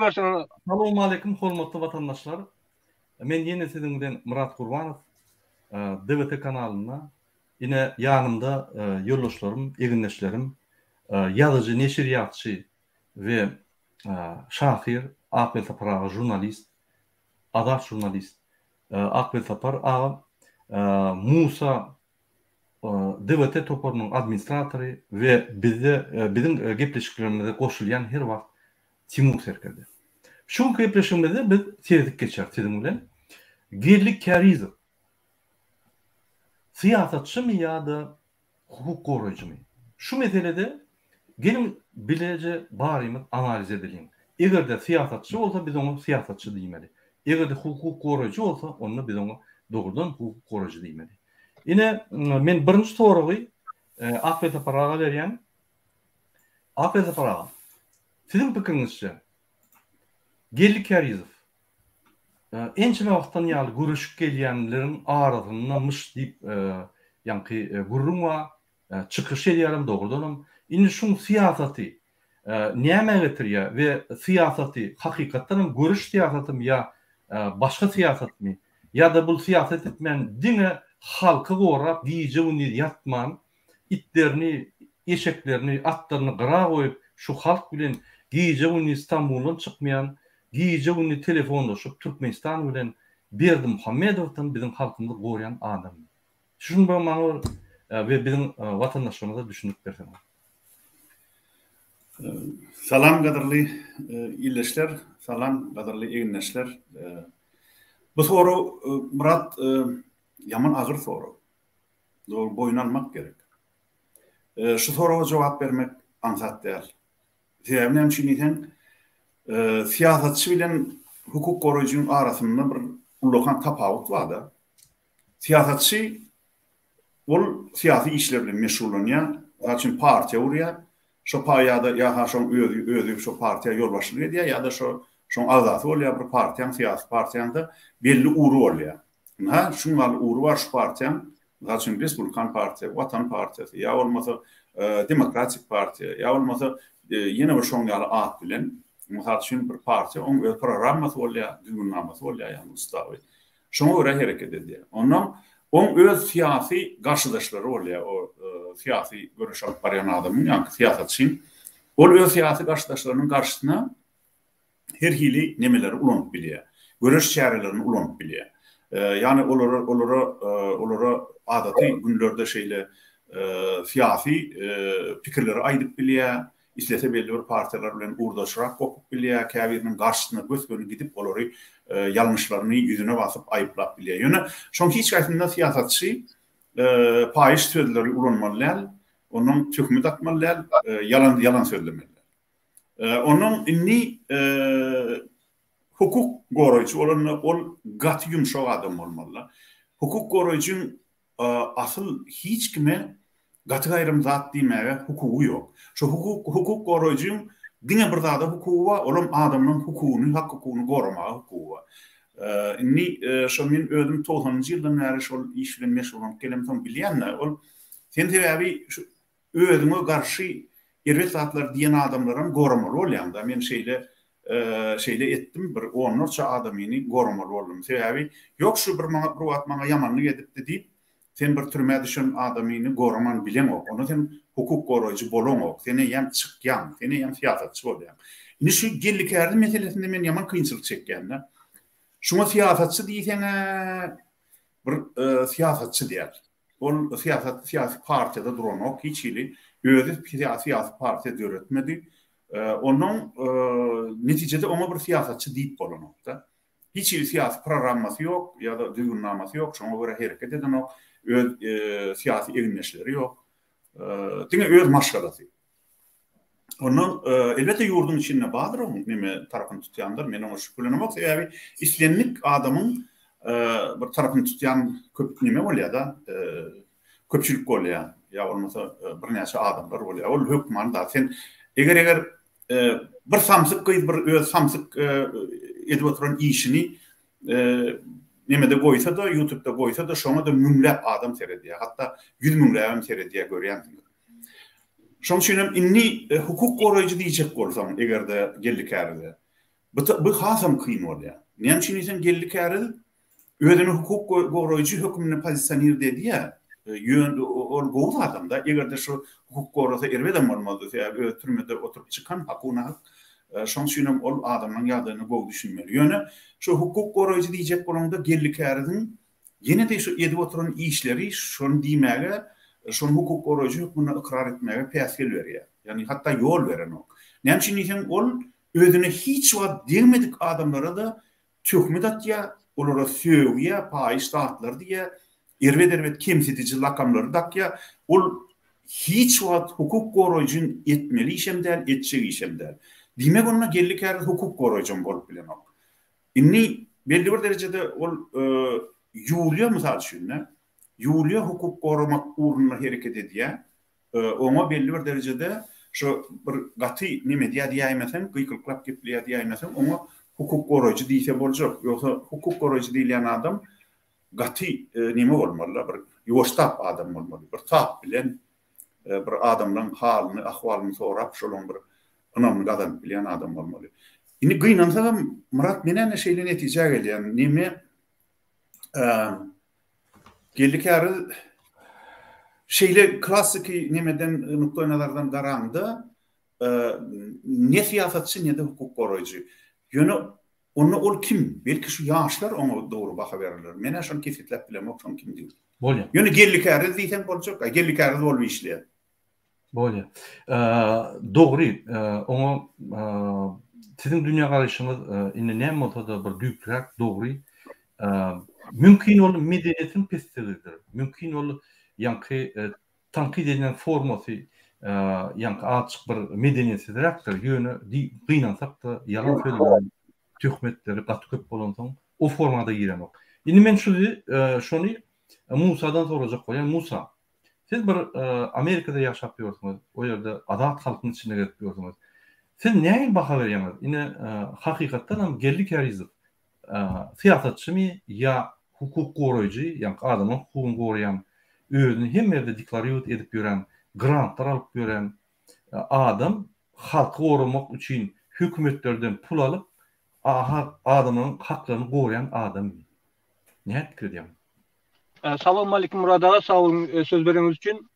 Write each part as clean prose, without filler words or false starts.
bersen. Assalamu alaykum hormatly vatandaşlar. Men ýene siziňden Murat Gurbanow. DWT kanalyna ine ýanymda ýoldaşlarym, eginleşlerim, ýazyjy, neşriýatçy we şahyr, Akbel Sapar jurnalist, adat jurnalist Akbel Sapar ağa, Musa DWT toparynyň administratory we biziň gepleşiklerimizde goşulýan her wagt Timur Serkerdi. Şu gepleşigimizde biz terdik geçer siziň bilen. Gerlik Karizow siyasatçı mı ya da hukuk koruyucu mu? Şu meselede gelin bilece barimiz analiz edelim. Eğer de siyasatçı olsa biz onu siyasatçı diýmeli. Eğer de hukuk koruyucu olsa onu biz onu doğrudan hukuk koruyucu diýmeli. Yine men birinci sorugy Akbel Saparaga berýän. Akbel Saparaga, siziň pikirinizçe Gerlik Karizow ençe wagtdan ýaly görüşüp gelýänleriň arasyndanmış diýip ýanky gurrunwa çykyş edýärem dogrudanam. Indi şu siýasaty näme getirýär we siýasaty hakykatdan görüş siýasatymy ýa başga siýasatmy ýa da bu siýasat etmän diňe halky gorap giýje uny ýatman itlerini, eşeklerini, atlaryny gyra goýup şu halk bilen giýje uny İstanbuldan çykmaýan giýje uny telefonlaşyp Türkmenistan bilen Berdi Muhammedowdan biziň halkymyzy goýan adam. Şunu maňa we biziň watandaşlarymyza düşünip bersen. Salam gaderli ýerleşler, salam gaderli eginleşler. Bu soru Murat yaman agyr soru. Dogry boyun almak gerek. Şu soruga jogap bermek ansat däl. Sebäbi şunyň siyasatçı bilen hukuk koruyucunun arasında bir ulukan tapawut var da. Siyasatçı ol siyasi işler bilen meşgullanýar. Açın partiýa urýar. Şo paýada ýa şo özü şo partiýa ýolbaşçylyk edýär ýa da şo azat bolýar bir partiýaň siyasi partiýanda belli uğru bolýar. Ha şuňal uğru var şu partiýaň. Açın Respublikan partiýa, Watan partiýasy ýa bolmasa Demokratik partiýa ýa bolmasa ýene bir şoň ýaly at bilen Muhat şun bir partiýa oň öz programmasy bolýar, düzgünnamasy bolýar ýa-ni ustawy. Şoňa görä hereket edýär. Ondan öz siyasi garşydaşlary bolýar, o siyasi görüş alyp barýan adamyň, ýa-ni siyasatçyň. Ol öz siyasi garşydaşlarynyň garşysyna her hili nemeleri ulanyp bilýär. Görüş çärelerini ulanyp bilýär. Ýani olara adaty günlerde şeýle siyasi pikirleri aýdyp bilýär. İslese belli bir partiýalar bilen urdaşrak gopup bilýär, käbiriniň garşysyna gösgöni gidip olary ýalňyşlaryny ýüzüne basyp aýyplap bilýär. Ýöne şoň hiç gaýtynda siyasatçy paýyş sözleri ulanmalylar, onuň töhmet atmalylar, ýalan sözlemeler. Onuň inni hukuk goraýçy ol gaty ýumşak adam bolmaly. Hukuk goraýçyň asyl hiç kime gaty gaýrym zat diýmäge hukugy ýok. Şu hukuk goraýjyň diňe bir zada hukugy bar, olam adamyň hukugyny, hak hukugyny goramagy hukugy bar. Inni şo men özüm 90-njy ýyldan bäri şol iş bilen meşgul bolup gelemsoň bilýänler, ol sen sebäbi şu özüňe garşy erwet zatlar diýen adamlaryň goramaly bolýanda men şeýle etdim bir 10 adamyny goramaly boldum. Sebäbi ýok şu bir maňa ýamanlyk edipdi diýip sen bir türme düşen adamyny goraman bilen ok. Onu sen hukuk goraýjy bolan ok. Seni ýam çykýan, seni ýam siyasatçy bolýan. Indi şu gellikärli meselesinde men ýaman kynçylyk çekýän. Şuna siyasatçy diýsen bir siyasatçy diýär. Ol siyasi partiýada duran ok, hiç ýyly özü siyasi partiýa döretmedi. Onuň netijede ona bir siyasatçy diýip bolan ok da. Hiç ýyly siyasi programmasy ýok ýa-da düzgünnamasy ýok, şoňa görä hereket eden ok. Öz siyasi eginleşleri ýok. Diňe öz maşgalasy. Onuň elbetde ýurdun içinde badyr o neme tarapyny tutýandyr. Men oňa şüphelenmek sebäbi islenlik adamyň bir tarapyny tutýan köp neme bolýar da, köpçülik bolýar. Ya bolmasa bir näçe adamlar bolýar. Ol hökmanda sen eger bir samsyk gyz bir öz samsyk edip oturan işini nemede goýsa da, YouTube'da goýsa da şoňa da müňläp adam seredýär. Hatda 100 müňläp adam seredýär görýänsiň. Şoň üçin inni hukuk goraýjy diýjek bolsam, egerde gellikärde. Bu hasam kıyın olya. Nemçin isen geldi käril ödünü hukuk goýucu hökümini pozisyoner dedi ya. Yön ol gowy adamda egerde şu hukuk goýucu erweden bolmady ya türmede oturup çıkan hakuna şonşunum ol adamın ýadyny gowy düşünmeli. Ýöne şu hukuk goýucu diýjek bolanda geldi käril yine de şu edip oturan işleri şonu diýmäge şonu hukuk goýucu hökümini ikrar etmäge päsgel berýär. Yani hatta yol veren o. Nämçin isen ol ödüne hiç wagt degmedik adamlara da töhmet atýar, olara söýýär, paýyş dağıtlar diýe, erwet kemsitici lakamlary dakýar. Ol hiç wagt hukuk goýucun etmeli işemdäl, etjek işemdäl. Diýmek onda gellik her hukuk goýucun bolup bilen ok. Inni belli bir derejede ol ýurýa mysal üçin, ýurýa hukuk goýmak urunna hereket edýär. Ona belli bir derejede şu bir gaty nime diýäýmesen, gıýkylklap gepleýär diýäýmesen, ona hukuk goýucu diýse boljak. Ýoksa hukuk goýucu diýilen adam gaty nime bolmaly, bir ýoştap adam bolmaly. Bir tap bilen bir adamdan halyny, ahwalyny sorap, şolun bir önamly adam bilen adam bolmaly. Indi gynansa Murat menen şeýle netije gelýär. Nime geldik ýary şeyle klasik nemeden noktalardan garandı ne siyasetçi ne de hukuk goýucu. Ýöne onu ol kim? Belki şu ýaşlar ona doğru baka verirler. Mene şonu kefitlep bilem okşam kim diýip. Bolýar. Ýöne gellik äri diýsen boljak. Gellik äri bolup işleýär. Bolýar. Dogry. Ona sizin dünýä garaşyňyz indi näme bolsa bir düýkrek dogry. Mümkin ol medeniýetin pesteridir. Mümkin ol yankı tankid edilen formasy yankı açık bir medeniýetlidir. Ýöne gynansak da yalan söýleýän töhmetleri gaty köp bolansoň o formada giremek. Indi men şonu Musa'dan sorajak bolýan. Musa, siz bir Amerikada ýaşap ýörsiňiz, o ýerde adat halkynyň içinde gelip ýörsiňiz. Siz näme baha berýäňiz? Indi hakykatdan hem geldik ýaryzyp siýasatçymy ýa hukuk goýucu, ýa adamyň hukugyny goýan özünü hem yerde deklaryýat edip ýören, grantlar alyp ýören adam halky gorumak üçin hökümetlerden pul alyp adamyň haklaryny goýan adam. Näme pikir edýär? Salam alaykum Murat aga, sağ olun söz berýäňiz üçin.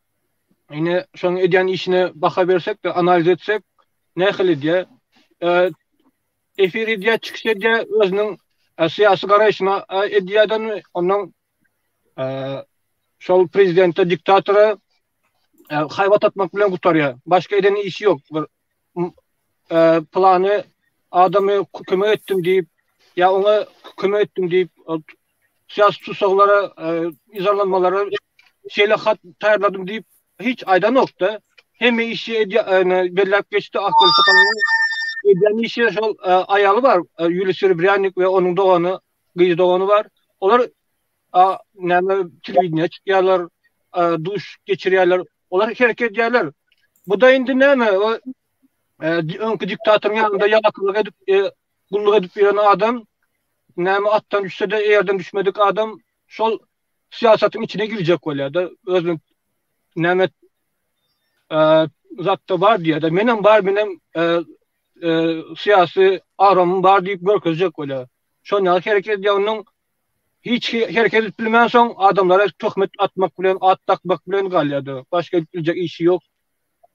Ine şoň edýän işine baka bersek de analiz etsek, nähili diýe efir edýär, çykyş edýär, özüniň syýasy garaýşyna edýärden onuň şol prezidente, diktatora hayvat atmak bilen gutarýar. Başka eden işi yok. Bir plany adamy kömek etdim diýip, ýa ona kömek etdim diýip siyasi tutsaklara, izarlanmalara şeyle hat taýýarladym diýip hiç aýdan okda. Hemme işi belläp geçdi, akıl sakalany edýän işi şol aýaly bar, Yulis Srebrennik we onuň dogany, gyýy dogany bar. Olar näme telewizionyna çykýarlar, duş geçirýärler, olar hereket edýärler. Bu da indi näme öňkü diktatoryň ýanynda ýalaklyk edip, gullyk edip ýören adam, näme atdan düşse de ýerden düşmedik adam şol siýasatyň içine girecek bolýar da, özüň näme zatda bar diýär da, menem bar, menem siýasy aramym bar diýip görkezjek bolýar. Şoňa hereket edýäniň hiç hareket etmeden soň adamlara töhmet atmak bilen, at takmak bilen galýady. Başka bilecek işi yok.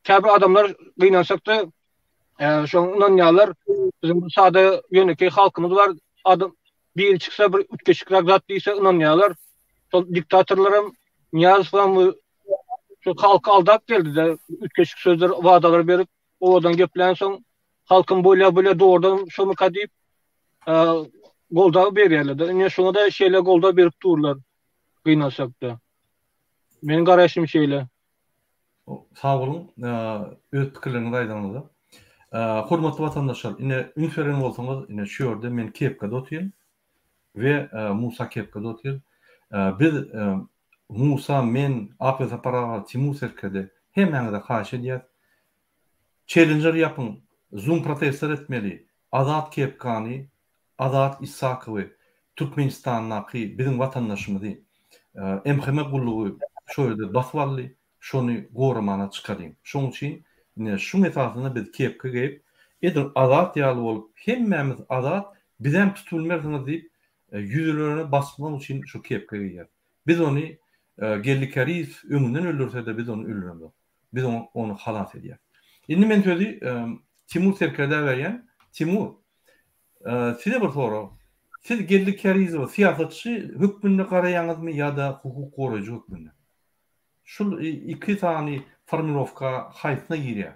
Käbir adamlar gynansak da şoňdan ýalar bizim bu sada ýöneki halkymyz var. Adam bir çyksa bir ütkeşikrak zat diýse inanýarlar. Şol diktatorlarym Niyaz falan şu halky aldap geldi de ütkeşik sözler, wadalar berip odan geplen soň halkym bolýa doğrudan şonu kadyp golda berýärler. Ine şoňa da şeýle golda berip durlar. Gynansak da. Meniň garaşym şeýle. Sağ olun. Öz pikirlerinizi aýdanyňyz. Hormatly watandaşlar, ine ünferen bolsaňyz, ine şu ýerde men kepkada oturýan we Musa kepkada oturýar. Biz Musa, men, APS aparaty, Timur Serkede hemmäňe haýş edýär. Challenger ýapyň, Zoom protestler etmeli. Azat Kepkany, Azat Isakowy, Türkmenistanyňky bizim watandaşymyzy emheme gullugy şu ýerde baswaly, şonu gormana çykadym. Şoň üçin şu meselede biz kepke geyip Edin azat ýaly bolup, hemmemiz azat, bizem tutulmadyňyz diýip yüzlerine basmak için şu kepke giyer. Biz onu gellikeriz ömünden öldürse de biz onu öldüremiz. Biz onu halat ediyor. Şimdi men sözü Timur Serker'de vergen. Timur, size bir soru. Siz gellikeriz ve siyasetçi hükmünde garaýaňyzmy ýa-da hukuk goraýjy hükmünde? Şu iki tane formulovka haýsına girýär.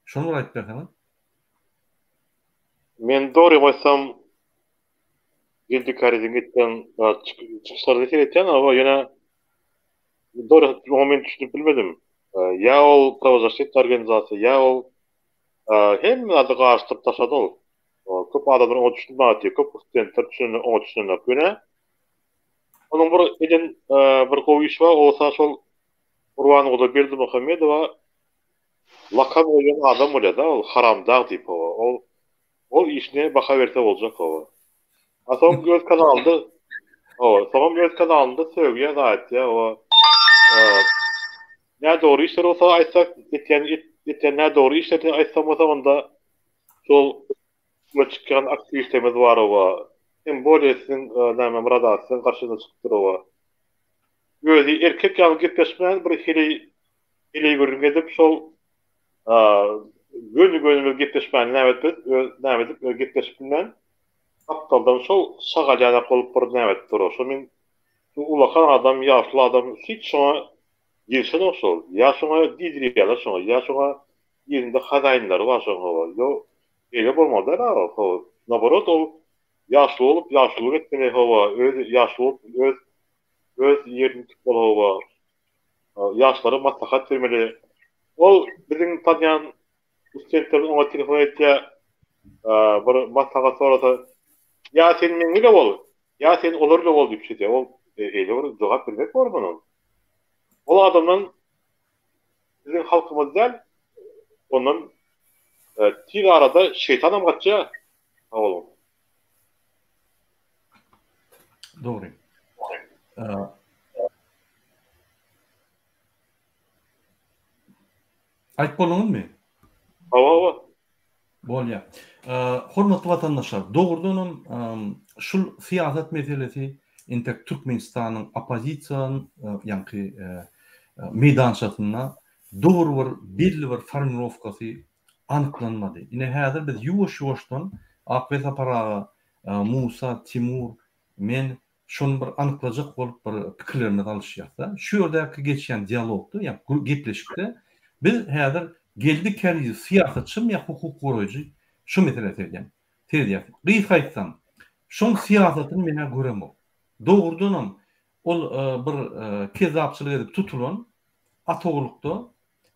Şonu aýdyp berseňiz. Men doğru baysam gellikeriziň gitden çıkışlarda etýän, ama ýene doğru moment düşünüp bilmedim. Ya ol pravozasiýet organizasiýa, ya ol hemme ady gaşdyp taşady ol. Köp adamlar onu düşünmädi, köp studentler onu düşünmäp ýöne. Onuň bir eden bir gowy iş bar, olsa şol Urwan Ola Berdi Muhammedowa lakab goýan adam bolýar da, ol haramdaq diýip ol işine baka berse boljak o. Asom göz kanalında söýýär gaýtdy o. Ne doğru işler olsa aýtsak, etýän ne doğru işler aýtsam bolsa onda şol çıkan aktivistemiz var o. Hem bolesin näme muradasyň garşyna çykypdyr o. Özü erkek ýaly gepleşmän bir hili görüp edip şol gönül gepleşmän näme edip gepleşmän aptaldan şol şagalyana bolup bir näme edip durýar. Şo men ulakan adam, ýaşly adam hiç şoňa ýerşen oşol. Ýa şoňa diýdirýärler şoňa, ýa şoňa ýerinde hadaýynlar bar şoňa. Ýo, ele bolmazlar o. Naborot ol ýaşly bolup, ýaşlyk etmeli hawa, öz ýaşly bolup, öz ýerini tutmaly hawa. Ýaşlara maslahat bermeli. Ol biziň tanýan studentler ona telefon etýär, bir maslahat sorasa, ýa sen meňle bol, ýa sen olarla bol diýip şeýle. Ol ele bir jogap bermek bar muny. Ol adamdan biziň halkymyzdan ondan tir arada şeytanam gatja oğlum. Doğru. Ayıp bolunuz mu? Hava. Bolýar. Hormatly vatandaşlar, doğrudan şu siyaset meselesi intek Türkmenistanyň opozisiýanyň ýa-ni meydançasyna doğru bir formulovkasy anyklanmady. Ine häzir biz ýuwaş-ýuwaşdan Akbet aparagy, Musa, Timur, men şonu bir anyklajak bolup bir pikirlerimiz alışýar. Şu ýerdäki geçýän dialogda, ýa gepleşikde biz häzir geldik kerýi siýasatçym ýa hukuk goraýjy şu meselede edýär. Gyýyk aýtsam, şoň siýasatyny mene göremok. Doğrudan ol bir kezapçylyk edip tutulan atogulukda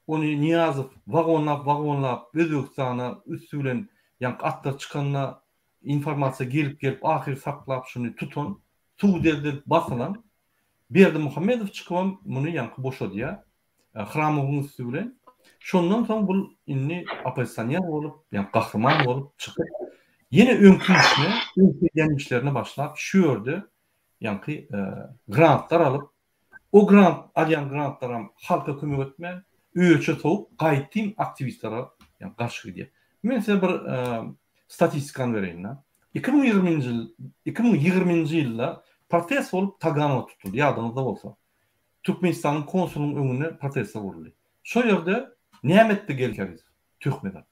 onu Niýazow wagonlap Özbekistana üstülen ýa atlar çykanna informasiýa gelip ahir saklap şunu tutun, suwdelde basylan Berdi Muhammedow çykyp muny ýa boşa diýär. Hramowyň üstülen şondan soň bul inni opozisiýonер bolup, ýa gahrman bolup çykyp ýene öňkü işlerine başlap şu ýerde ýa-ni grantlar alyp, o alýan grantlara halka kömek etme, öýçe soğup gaýtyn aktivistlere ýa garşy diýip. Men size bir statistikany bereyim. 2020-nji ýylda protest bolup Taganow tutuldy, ýadynızda bolsa. Türkmenistanyň konsullygynyň öňüne protest boldy. Şo ýerde nämetde gelkeriz? Türkmedan.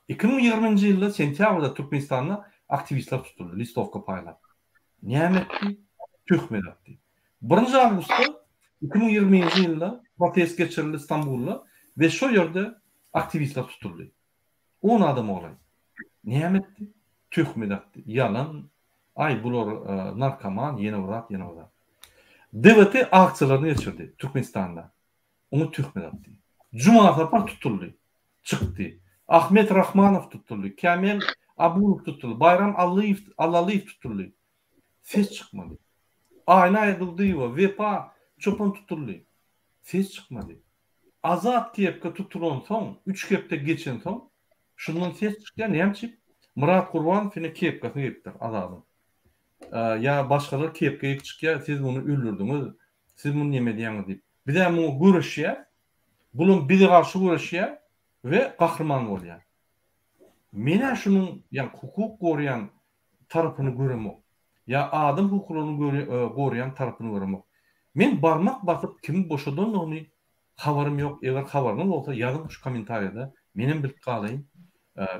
2020-nji ýylda sentýabrda Türkmenistanda aktivistler tutuldy, listovka paýlap. Nämetde? Türkmedan. 1-nji awgustda 2020-nji ýylda protest geçirildi İstanbulda ve şo ýerde aktivistler tutuldy. 10 adam olay. Nämetde? Türkmedan. Yalan. Ay bular narkoman, ýene urat. DVT aksiýalaryny geçirdi Türkmenistanda. Onu Türkmedan. Cuma Sapar tutuldy. Çykdy. Ahmet Rahmanow tutuldy. Kamil Abulow tutuldy. Bayram Allaýew tutuldy. Ses çykmady. Ayna Aýdyldyýewa, Vepa Çopan tutuldy. Ses çykmady. Azat diýip tutulan soň, 3 kepde geçen soň, şundan ses çykýan näme? Murat Gurban fine kepgasyny gepdir azadym. Ya başgalar kepge çykýar, siz muny öldürdiňiz, siz muny näme diýäňiz diýip. Bir de muny görüşýär, bulun biri garşy görüşýär we gahrman bolýar. Mene şunun yani hukuk goruyan tarafını göremok. Ya adam hukukunu goruyan tarafını göremok. Men barmak basıp kim boşadan onu habarım yok. Eğer habarım olsa yazın şu komentariyada menin bilip kalayım.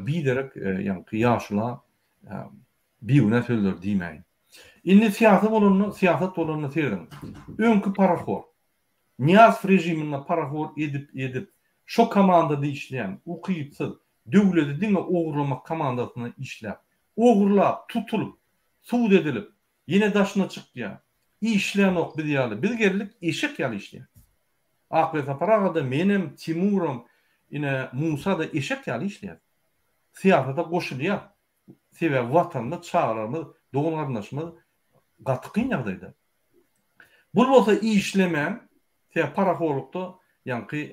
Bir derek yani yaşla bir güne söyler diýmeýin. Indi siyaset bolanını seyredin. Önkü paraxor. Niyaz rejimine paraxor edip şu komandada işleyen, ukypsız, döwleti diňe ogurlamak komandasyna işläp, ogurlap, tutulup, suud edilip, yine daşına çykýan, işleyen ok biz ýaly. Biz gelip eşek ýaly işleyen. Akbeta paragada menem, Timurum, yine Musa da eşek ýaly işleyen. Siyasata goşulýar. Sebäbi watanda çağlarymyz, doganlarymyz gatykyn ýagdaýda. Bu bolsa işlemän, paraxorlukda ýanky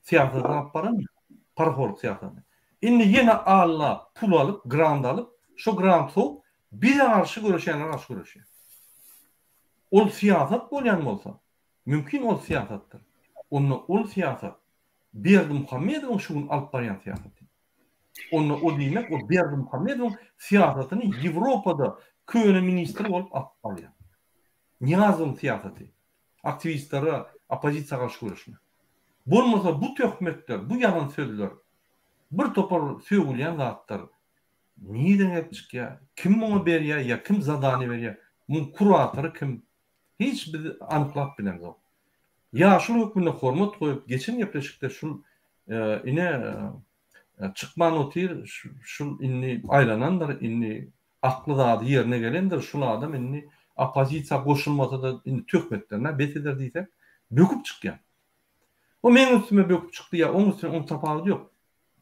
siyasata alıp baran, paraxorluk siyasaty. Indi ýene alla pul alıp, grant alıp, şu grant sow bir arşy görüşenler arşy görüşýär. Ol siyasat bolýan bolsa, mümkin ol siyasatdyr. Ol siyasat Berdimuhammedowyň şuň alyp barýan siyasaty. Onu o diýmek, o Berdimuhammedowyň siyasatyny Ýewropada köýne ministri bolup alyp barýar. Niyazyň siyasaty. Aktivistleri opozisiýaga garşy görüşme. Bolmasa bu töhmetler, bu ýalan sözler, bir topar söýülýän zatlar niýeden gelip çykýar? Kim muňa berýär ýa kim zadany berýär? Muň kuratory kim? Hiç bir anyklap bilen yok. Ýaşyl hökmüne hormat goýup geçen ýepreşikde şul ine çıkman otir şul inni aylanandır, inni aklı da yerine gelendir, şul adam inni opozisiýa goşulmasa da inni töhmetlerine bet eder diýsek, böküp çykýar. O men üstüme böküp çykdy ya, oň üstüne on tapaly ýok.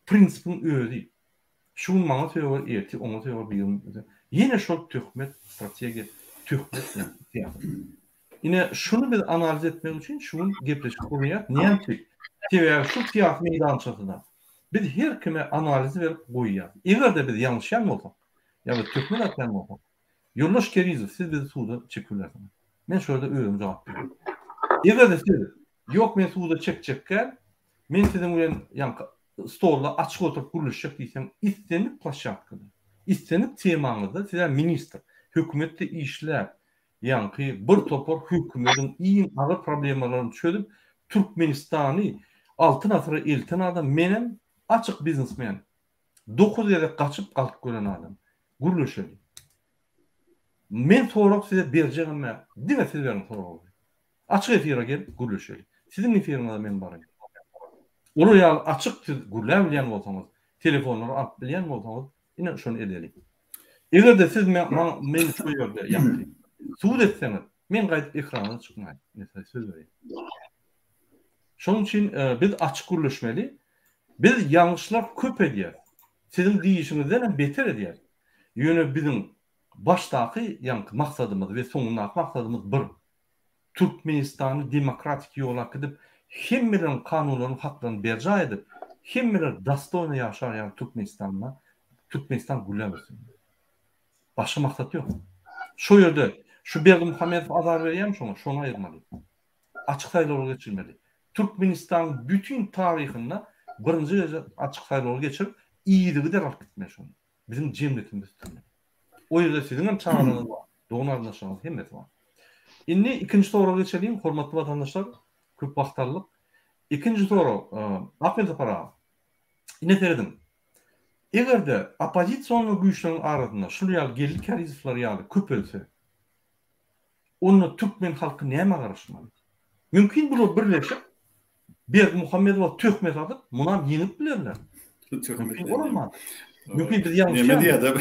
Prinsipiň özi. Şuň maňa söýür erti, oňa söýür bir. Ýene şol töhmet strategiýa, töhmet ýa. Ine şunu bir analiz etmek üçin şuň gepreşik bolýar. Näçe? Sebäbi şu siyasi meýdançasyna biz her kime analizi verip goýýar. Eger biz ýanlışan bolsak, ýa-da töhmet atýan bolsak, Ýurdaş Kerizow, siz bizi suwda çekýärsiňiz. Men şurada özüm jogap berýär. Eger siz yok men suwda çekjekkä, men siziň bilen ýa stolda açyk oturup guruluşjak diýsem, istenip plaşatkada, istenip temaňyzda size ministr, hökümetde işläp, ýa-ni bir topar hökümetiň iň agyr problemlaryny çözüp, Türkmenistany altyn asyra elten adam menem açyk biznesmen. 9 ýerde gaçyp galyp gören adam. Guruluşjak. Men sorap size berjegime, diňe siz berin sorap. Açyk efira gelip guruluşjak. Siziň efiriňizde men barym. Olu ýaly açyk gurulap bilýän bolsaňyz, telefonlary alyp bilýän bolsaňyz, ine şonu edelim. Eger siz men şu ýerde ýa-ni suwd etseňiz, men gaýdyp ekrana çykmaýyn. Näme söz berýän. Şoň üçin biz açyk guruluşmaly. Biz ýalňyşlar köp edýär. Siziň diýişiňizden beter edýär. Ýöne biziň başdaky ýa-ni maksadymyz we soňundaky maksadymyz bir. Türkmenistany demokratik ýola gidip hemmiň kanunlaryny haklaryny berja edip, hemmiň dastoyna ýaşaýan Türkmenistanda, Türkmenistan gurulabilsin. Başga maksat ýok. Şu ýerde şu Berdimuhammedow azar berýär şoňa, şonu aýyrmaly. Açyk saýlawlar geçirmeli. Türkmenistan bütün tarihinde birinci açyk saýlawlar geçirip, iýdigi de alyp gitmeli şonu. Bizim jemgyýetimiz üstünde. O ýerde siziň hem çağrıňyz bar, doganardaşyňyz hemmet bar. Indi ikinci soruga geçelim, hormatly vatandaşlar, köp wagtlyk. İkinci soru, Ahmet Para. Ine teredim. Egerde opozisiýonly güýçleriň arasynda şul ýaly geldi Kerizowlar ýaly köp ölse, onu Türkmen halky näme garaşmaly? Mümkin bular birleşip Berdimuhammedow töhmet adyp, munam ýenip bilerler. Mümkin bolamaz. Mümkin biz ýalňyş. Näme diýär?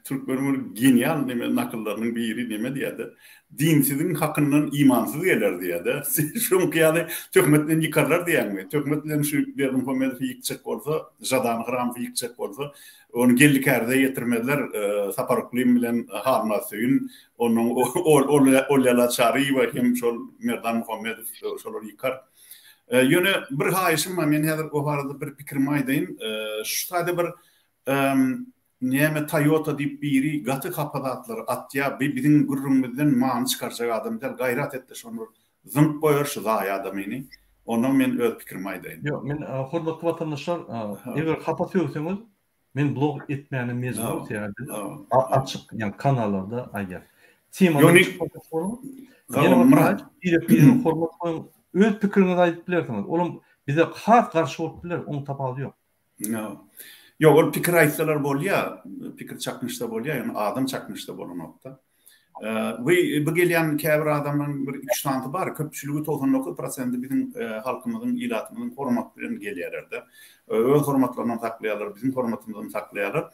Türkmeniň genial näme nakyllarynyň biri näme diýär? Dinsiziň hakyndan imansyz geler diýär. Şoň ýaly töhmetden ýykarlar diýärmi? Töhmetden şu Berdimuhammedow ýykjak bolsa, Jadany Hram ýykjak bolsa, onu gellikärde ýetirmediler. Saparoklim bilen Harnasyň, onuň Olyala Çariýewa hem şol Berdimuhammedow şolar ýykar. Ýöne bir haýyşym var, men häzir o barada bir pikirimi aýdaýyn. Şu taýda bir näme Toyota diýip biri gaty kapadatlar atýa, biziň gurrumyzdan maňy çykarjak adam der gaýrat etdi şonu zynp boýar şu zaýa adamyny. Ondan men öz pikirimi aýdaýyn. Yok, men hormatly vatandaşlar, eger hapa söýseniz, men blog etmäni mezun diýerdim. Açyk, yani kanallarda aýar. Temalar Yine hormat koyun, öz pikirini aýdyp bilersiňiz. Olum bize has garşy bolup biler, onu tapaly ýok. Yok, ol pikir aýtsalar bolýar, pikir çakmışda bolýar, yani adam çakmışda bolanokda. Bu gelýän käbir adamyň bir üç tanty bar, köpçüligi 99% bizim halkymyzyň, ilatymyzyň hormat bilen gelýärler. Öz hormatlaryny saklaýarlar, bizim hormatymyzyny saklaýarlar.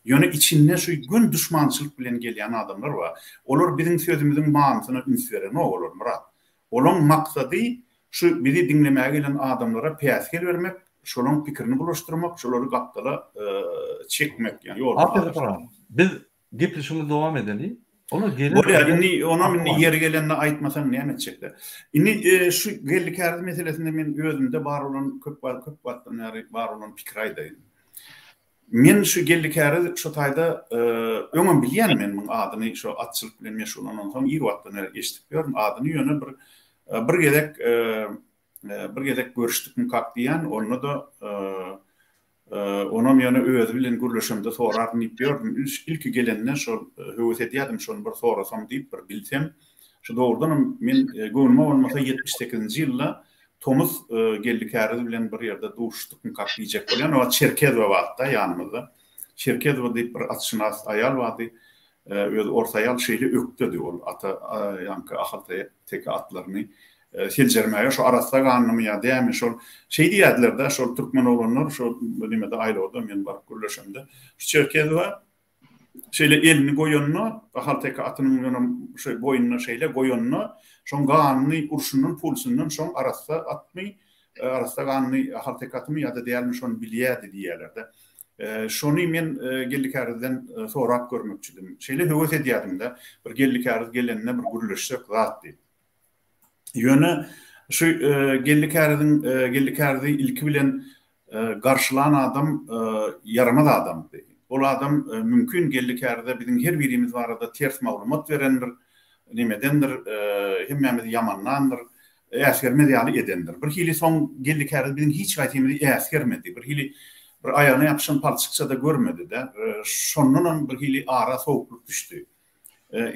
Ýöne içinde şu gün düşmançylyk bilen gelýän adamlar bar. Olar bizim sözümüziň manysyna üns beren olar, Murat. Olaň maksady şu bizi dinlemäge gelen adamlara päskel bermek, şolaň pikirini bulaşdyrmak, şolary gapdala çekmek, yani ýol. Biz gepleşigimize dowam edeli. Onu gelir. Ona yeri gelenine aýtmasam näme etjekler. Inni şu gellikärdi meselesinde men özümde bar olan köp wagtdan beri bar olan pikir aýdaýyn. Men şu gellikärdi şu taýda öňem bilýän men bu adyny şu atçylyk bilen meşgul soň ýyl wagtdan beri eşitip görüm adyny ýöne bir gedek görüşdükmi kak diýen, onu da onam ýöne özü bilen gürleşimde soraryn diýip gördüm. Ilki gelenden şol höwet edýärdim, şonu bir sorasam diýip bir bilsem. Şu dogrudan men gönlüme bolmasa 78-nji ýylda Tomuz gellikärdi bilen bir ýerde duşdukmy kak diýjek bolýan, o Çerkezova wagtda ýanymyzda. Çerkezova diýip bir atşynas aýal bardy. Öz orta aýal şeýle ökdedi ol ata ýanky ahylta tek atlaryny hiljermäge şu arasda ganymy ýa dämi şol şey diýerler-de şol türkmen olanlar şol nimede aýlawda men bar gürleşimde şu Çerkezova şeýle elini goýanna ahylta atynyň şo boýunna şeýle goýanna şoň ganyny urşundan pulsundan şoň arasda atmy arasda ganyny ahylta atymy ýa-da diýermi şonu bilýärdi diýerler-de. Şonu men gellikärden sorak görmekçidim. Şeýle höwet edýärdim-de bir gellikärdi gelenine bir gürleşsek zat diýip. Ýöne şu gellikärdi ilki bilen garşylan adam yaramaz adamdy. Ol adam mümkin gellikärde bizim her birimiz barada ters maglumat berendir, nimedendir, hemmemiz yamanlandyr, äsgermedi edendir. Bir hili soň gellikärde bizim hiç gaýtymyzy äsgermedi. Bir hili bir aýagyna ýapşan palçykça da görmedi-de. Şondan bir hili ara sowukluk düşdi.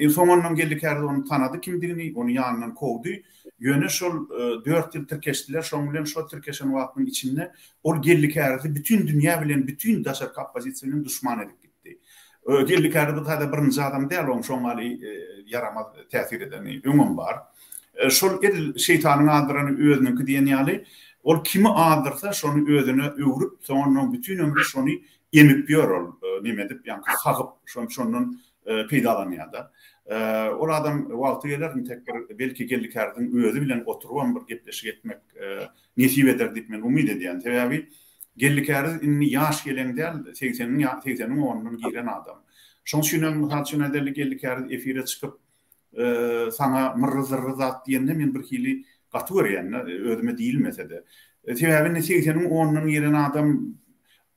Soňondan gellikärde onu tanady kimdigini, onu ýanyndan kowdy. Ýöne şol 4 ýyl tirkeşdiler, şoň bilen şo tirkeşen wagtyň içinde ol gellikärdi bütün dünýä bilen bütün daşar kompozisiýanyň düşman edip gitdi. Gellikärdi bu taýda birinji adam däl, şoň gali yaramaz täsir eden öňüm bar. Şol edil şeytanyň adyrany özüniňki diýen ýaly, ol kimi adyrsa şonu özüne öwrüp, soňra bütün ömrü şonu emip ýör ol, nimedip ýa-ni sagyp şondan peýdalanýar-da. Ol adam wagty geler, tekrar belki gellikärdiň özü bilen oturup bir gepleşik etmek nesip eder diýip men umyd edýän. Sebäbi gellikärdi inni ýaş gelen däl, 80-niň ondan giren adam. Şoň şunan haçyna derlik gellikärdi efire çykyp sana mırrı zat diýende men bir hili gaty görýän, özüme diýilmese-de. Sebäbi 80-niň ondan giren adam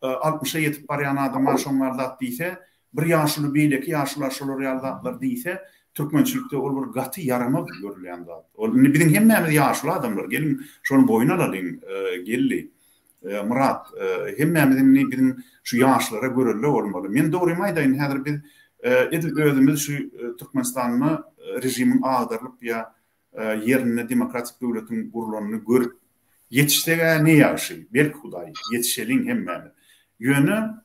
60-a ýetip barýan adama şoňlar zat diýse, bir ýaşly beýleki ýaşlar şolar ýaldatlar diýse, türkmençilikde ol bir gaty yaramaz görülýän zat. Ol bizim hemmemiz ýaşly adamlar, gelin şonu boýuna alalyň, gelli. Murat, hemmemiz bizim şu ýaşlara görülle bolmaly. Men dogry aýdaýyn, häzir biz edil özümiz şu Türkmenistanyny rejimiň agdarylyp ýa ýerine demokratik döwletiň gurulanyny görüp ýetişdige ne ýaşy? Belki Hudaý ýetişeliň hemmemiz. Ýöne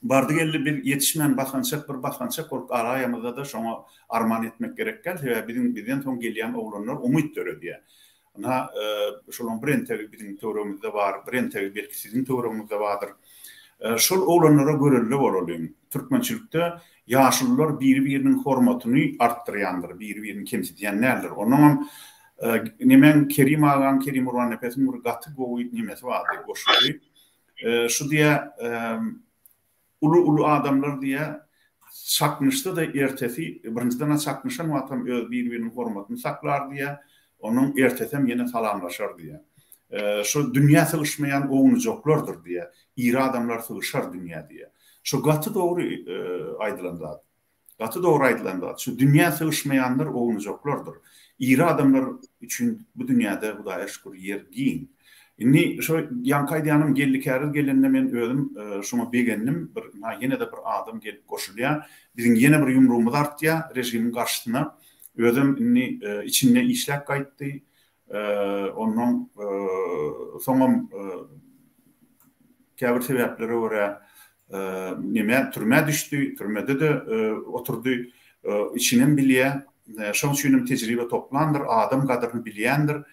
bardy geldi bir yetişmän bakançak bir bakançak olup araýamyzda da şoňa arman etmek gerek gel we bizden soň gelýän oglanlar umyt dörediýär. Ana şolon brentegi bizim töwregimizde bar, brentegi belki sizin töwregimizde bardyr. Şol oglanlara görülle bolalyň. Türkmençilikde ýaşlylar bir-biriniň hormatyny artdyrýandyr, bir-birini kemsitýänlerdir. Onuň nimen Kerim agan, Kerim Urwan nepesiň bir gaty gowy nimesi bardy, goşuly. Şu diýe ulu adamlar diye sakmıştı da ertesi birinciden sakmışan o adam birbirinin hormatını saklar diye onun ertesem yine salamlaşar diye. Şu dünya sığışmayan oğunucoklardır diye. İri adamlar sığışar dünya diye. Şu gatı doğru aydılandı. Gatı doğru aýdylan şu dünya sığışmayanlar oňujoklardyr. İri adamlar üçün bu dünyada Hudaýa şükür yer giň. Inni şu Ýanky Aýdýanyň gellikäri gelende men özüm şuma begendim. Ýene de bir adam gelip goşulýar. Biziň ýene bir ýumruğumuz artýar rejimiň garşysyna. Özüm inni içinde işläp gaýtdy. Onun soňam käbir sebäpleri görä nime türme düştü, türmede de oturdu, içinen bilýär. Şoň üçin tejribe toplandyr, adam gadyryny bilýändir,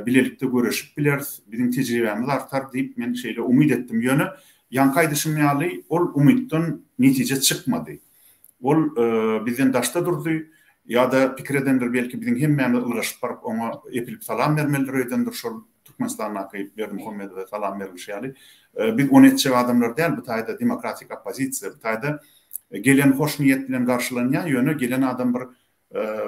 bilelikde görüşip biler, bizim tejribemiz artar diýip men şeýle umyt etdim. Ýöne Ýanky Aýdyşmaly ol umytdan netije çykmady. Ol bizden daşda durdy, ýa-da pikir edendir belki bizim hemmemiz ylgaşyp baryp oňa epilip salam bermelidir edendir şol Türkmenistana Berdimuhammedowa salam berýär. Biz on etçe adamlar däl, bu taýda demokratik opozisiýa, bu taýda gelen hoş niyet bilen garşylanýan ýöne gelen adam bir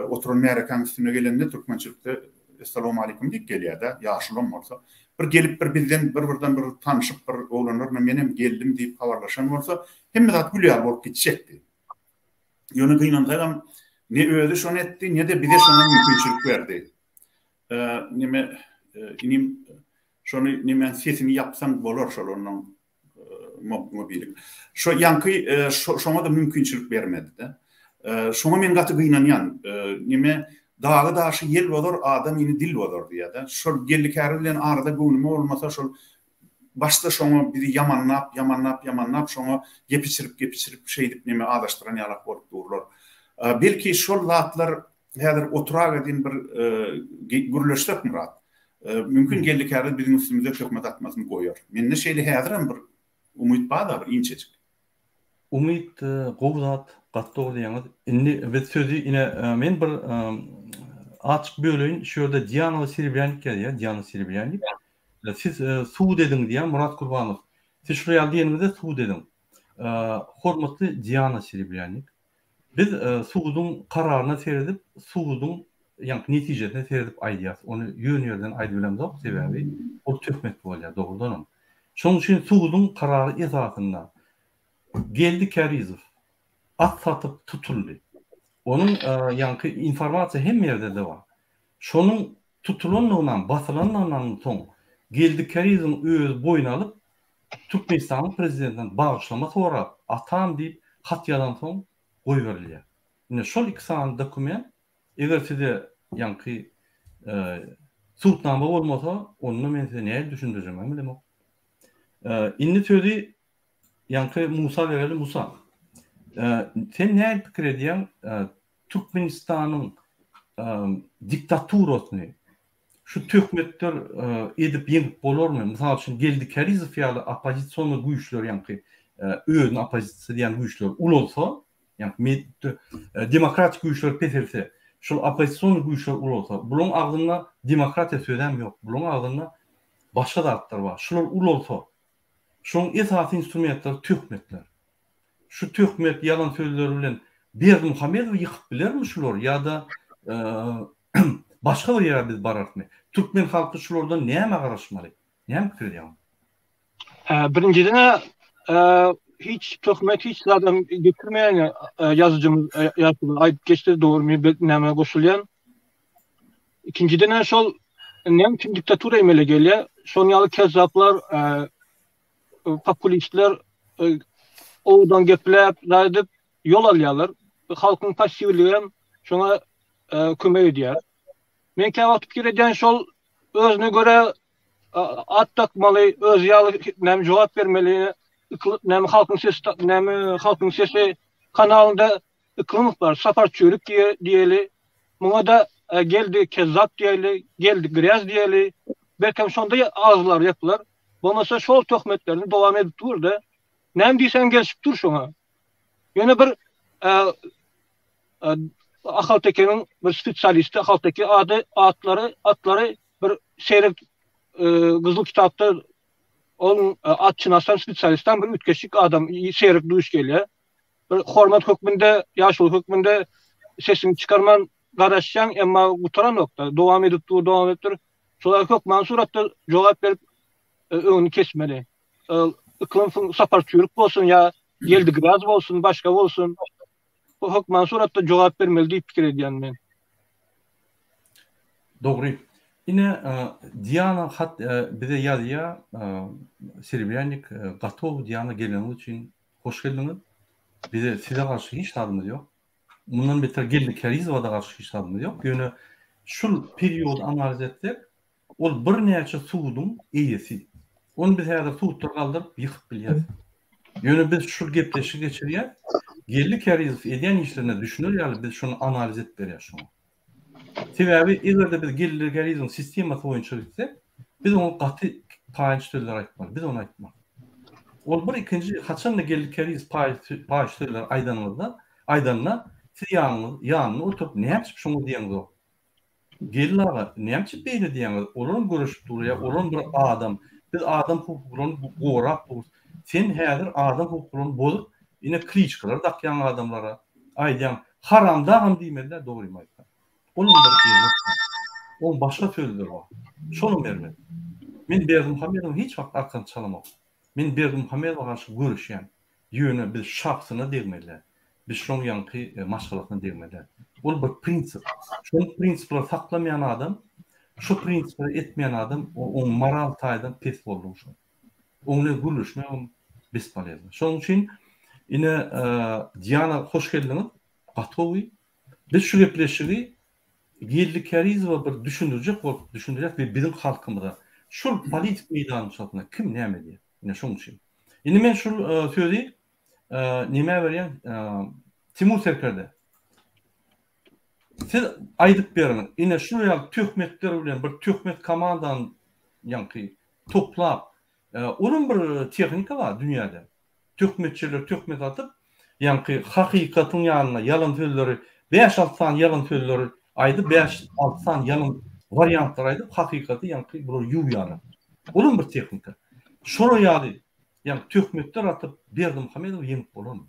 oturan Amerikan üstüne gelende Türkmençilikde Assalamu alaykum diýip gelýär-de, ýaşylan bolsa, bir gelip bir birden bir tanışyp bir oglanlar menem geldim diýip habarlaşan bolsa, hemme zat gülýär bolup gitjekdi. Ýöne gynandaýam ne özü şonu etdi, ne de bize şonu mümkinçilik berdi. Nime inim şonu nimen sesini yapsam bolar şol onuň mobilik. Şo Ýanky şoňa da mümkinçilik bermedi-de. Şoňa men gaty gynanýan, nime dağı daşy yel bolar, adam ýene dil bolar diýär-de. Şol gellikäri bilen arada göwnüme bolmasa şol başda şoňa biri ýamannap şoňa gepişirip şeý dip nime adaşdyran ýalak bolup durlar. Belki şol zatlar häzir oturaga edin bir gürleşsek murat. Mümkin gellikäri bizim üstümizde tökmet atmasyny goýar. Mende şeýle häzirim bir umyt bar bir inçecik. Umyt gowzat gatda bolýaňyz. Indi biz sözü ine men bir açyk böleýin. Şurada Diana Siribyanik gelýär, Diana Siribyanik. Siz suw dediň diýen Murat Gurbanow. Siz şuraya diýenimizde suw dediň. Hormatly Diana Siribyanik. Biz suwduň kararyna seredip, suwduň ýa-ni netijesine seredip aýdýas. Onu ýön-ýerden aýdyp bilemzok, sebäbi o töhmet bolýar dogrudan. Şoň üçin suwduň karary esasynda geldi Kərizow at satyp tutuldy. Onun ýa-ni informasiýa hemme ýerde de bar. Şonuň tutulanlygynyň, basylanlygynyň soň geldi Kərizow öz boýuna alyp Türkmenistanyň prezidentinden bagyşlama sorap, atam diýip hat ýazan soň goý berilýär. Ine şol iki sany dokument eger sizde ýa-ni suwtnama bolmasa, onu men size näme düşündirjem bilemok. Indi sözü ýa-ni Musa bereli Musa. Sen näme pikir edýän Türkmenistanyň diktaturasyny şu töhmetler edip ýeňip bolarmy? Mysal üçin geldi Kərizow ýa-da opozisiýonly güýçler ýa-ni özüň opozisiýa diýen güýçler ulolsa, ýa-ni demokratik güýçler peserse, şol opozisiýonly güýçler ulolsa, bularň agdynda demokratiýa söýdem ýok. Bularň agdynda başga zatlar bar. Şolar ulolsa, şoň esasy instrumentler töhmetler. Şu töhmet ýalan sözler bilen Berdimuhammedow ýykyp bilermi şolar ýa-da başga bir ýere biz bararmy? Türkmen halky şolardan näme garaşmaly? Näme pikir edýär? Birinciden hiç töhmet hiç adam getirmeyen yazıcımız ayıp geçti doğru mu näme goşulýan. İkinciden şol näme kim diktatura emele gelýär. Şonyaly kezzaplar, populistler odan gepläp, raýdyp yol alýarlar. Halkyň passivligi şoňa kömek edýär. Men käwagt pikir edýän şol özüne göre at takmaly, öz ýaly näme jogap bermeli, näme halkyň sesi kanalynda ıklymyk bar, sapar çörük diýeli. Muňa da geldi kezzap diýeli, geldi gräz diýeli. Belkem şonda azlar ýapylar. Bolmasa şol töhmetlerini dowam edip durdy. Näme diýsen gelip dur şoňa. Ýöne bir Ahalteke'nin bir spesialisti, Ahalteke atları bir seyrek Kızıl Kitap'ta onun atçınastan spesialistten bir ütkeşik adam, seyrek duyuş geliyor. Bir hormat hükmünde, yaşlı hükmünde sesini çıkarman garaşyan ama utara nokta. Devam edip dur. Şolay yok Mansuratta cevap verip önünü kesmeli. Iklım sapar çürük olsun ya geldi graz olsun, başka olsun. hokman suratda jogap bermeli diýip pikir edýän men. Dogry. Ine Diana hat bize ýazýa Serebrennik gatow Diana geleni üçin hoş geldiniz. Bize size karşı hiç tadımız yok. Bundan beter geldik Karizma'da karşı hiç tadımız yok. Ýöne şul period analiz etdik. Ol bir näçe suwdun eýesi. Onu biz häzir suwtda galdyryp ýykyp bilýäris. Ýöne biz şul gepleşik geçirýär. Geldik Karizm edýän işlerine düşünür ýaly biz şunu analiz edip berýär şunu. Sebäbi egerde biz geldik Karizm sistematy boýunça gitsek, biz onu gaty paýançlar aýtmaly. Biz onu aýtmaly. Ol bir ikinci haçan da geldik Karizm paýançlar aýdanynda siz ýanyny oturup näçip şunu diýeňiz o. Gellaga näçip beýle diýeňiz, olaryň görüşip durýar, olaryň bir adam, biz adam hukuklaryny gorap, sen häzir adam hukuklaryny bozup, ine kliçkalar dakýan adamlara aýdýan haram dagam diýmeliler, dogrymy aýtdy. Onun bir ýeri. O başga sözler bar. Şonu bermeli. Men Berdimuhammedow hiç wagt arkan çalamam. Men Berdimuhammedow garşy görüşýän ýöne biz şahsyna degmeliler. Biz şoň ýanky maşgalatyna degmeliler. Ol bir prinsip. Şu prinsipleri saklamayan adam, şu prinsipleri etmeyen adam, o moral taýdan pes boldu şu. Onu gülüşme, o bespalyazmy. Şoň üçin ine Diana hoş geldiniz. Gatowy. Biz şu gepleşigi geldik Karizma bir düşündürjek we bizim halkymyza şu politik meýdanyň çatına kim näme diýer? Ine şoň üçin. Ine men şu sözi näme berýän Timur Serkerde. Siz aýdyp berin. Ine şuraya töhmetler bilen bir töhmet komandan ýanky toplap, onun bir tehnika bar dünýäde. Töhmetçiler töhmet atyp, ýanky hakykatyň ýanyna ýalan sözleri, 5-6 san ýalan sözleri aýdyp 5-6 san ýalan variantlar aýdyp hakykaty ýanky bir ýuwýany. Onun bir tehnika. Şoňa ýaly, ýanky töhmetler atyp Berdimuhammedow ýeňip bolan.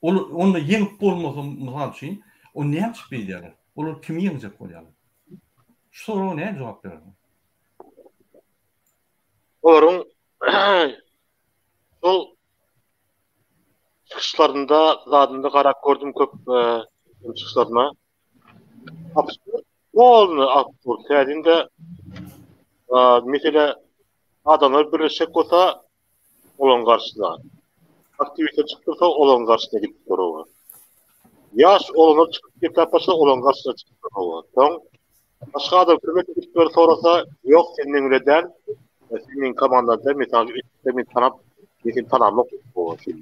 Onda ýeňip bolmasa mysal üçin o näçip beýler? Olar kim ýeňjek bolýar? Şu soraga näme jogap berýär? Olaryň şol çıkışlarında zadında garak gördüm köp çıkışlarına. Absürt bolny absürt. Täzinde mesela adamlar birleşik bolsa olan karşısına. Aktivite çıktırsa olan karşısına gidip duruyor. Yaş olanlar çıkıp gidip yapasa olan karşısına çıkıp duruyor. Tamam. Başka adam kırmak gidip sorasa yok senin üreden senin komandanda mesela üstte tanap bir tanamlık o şey.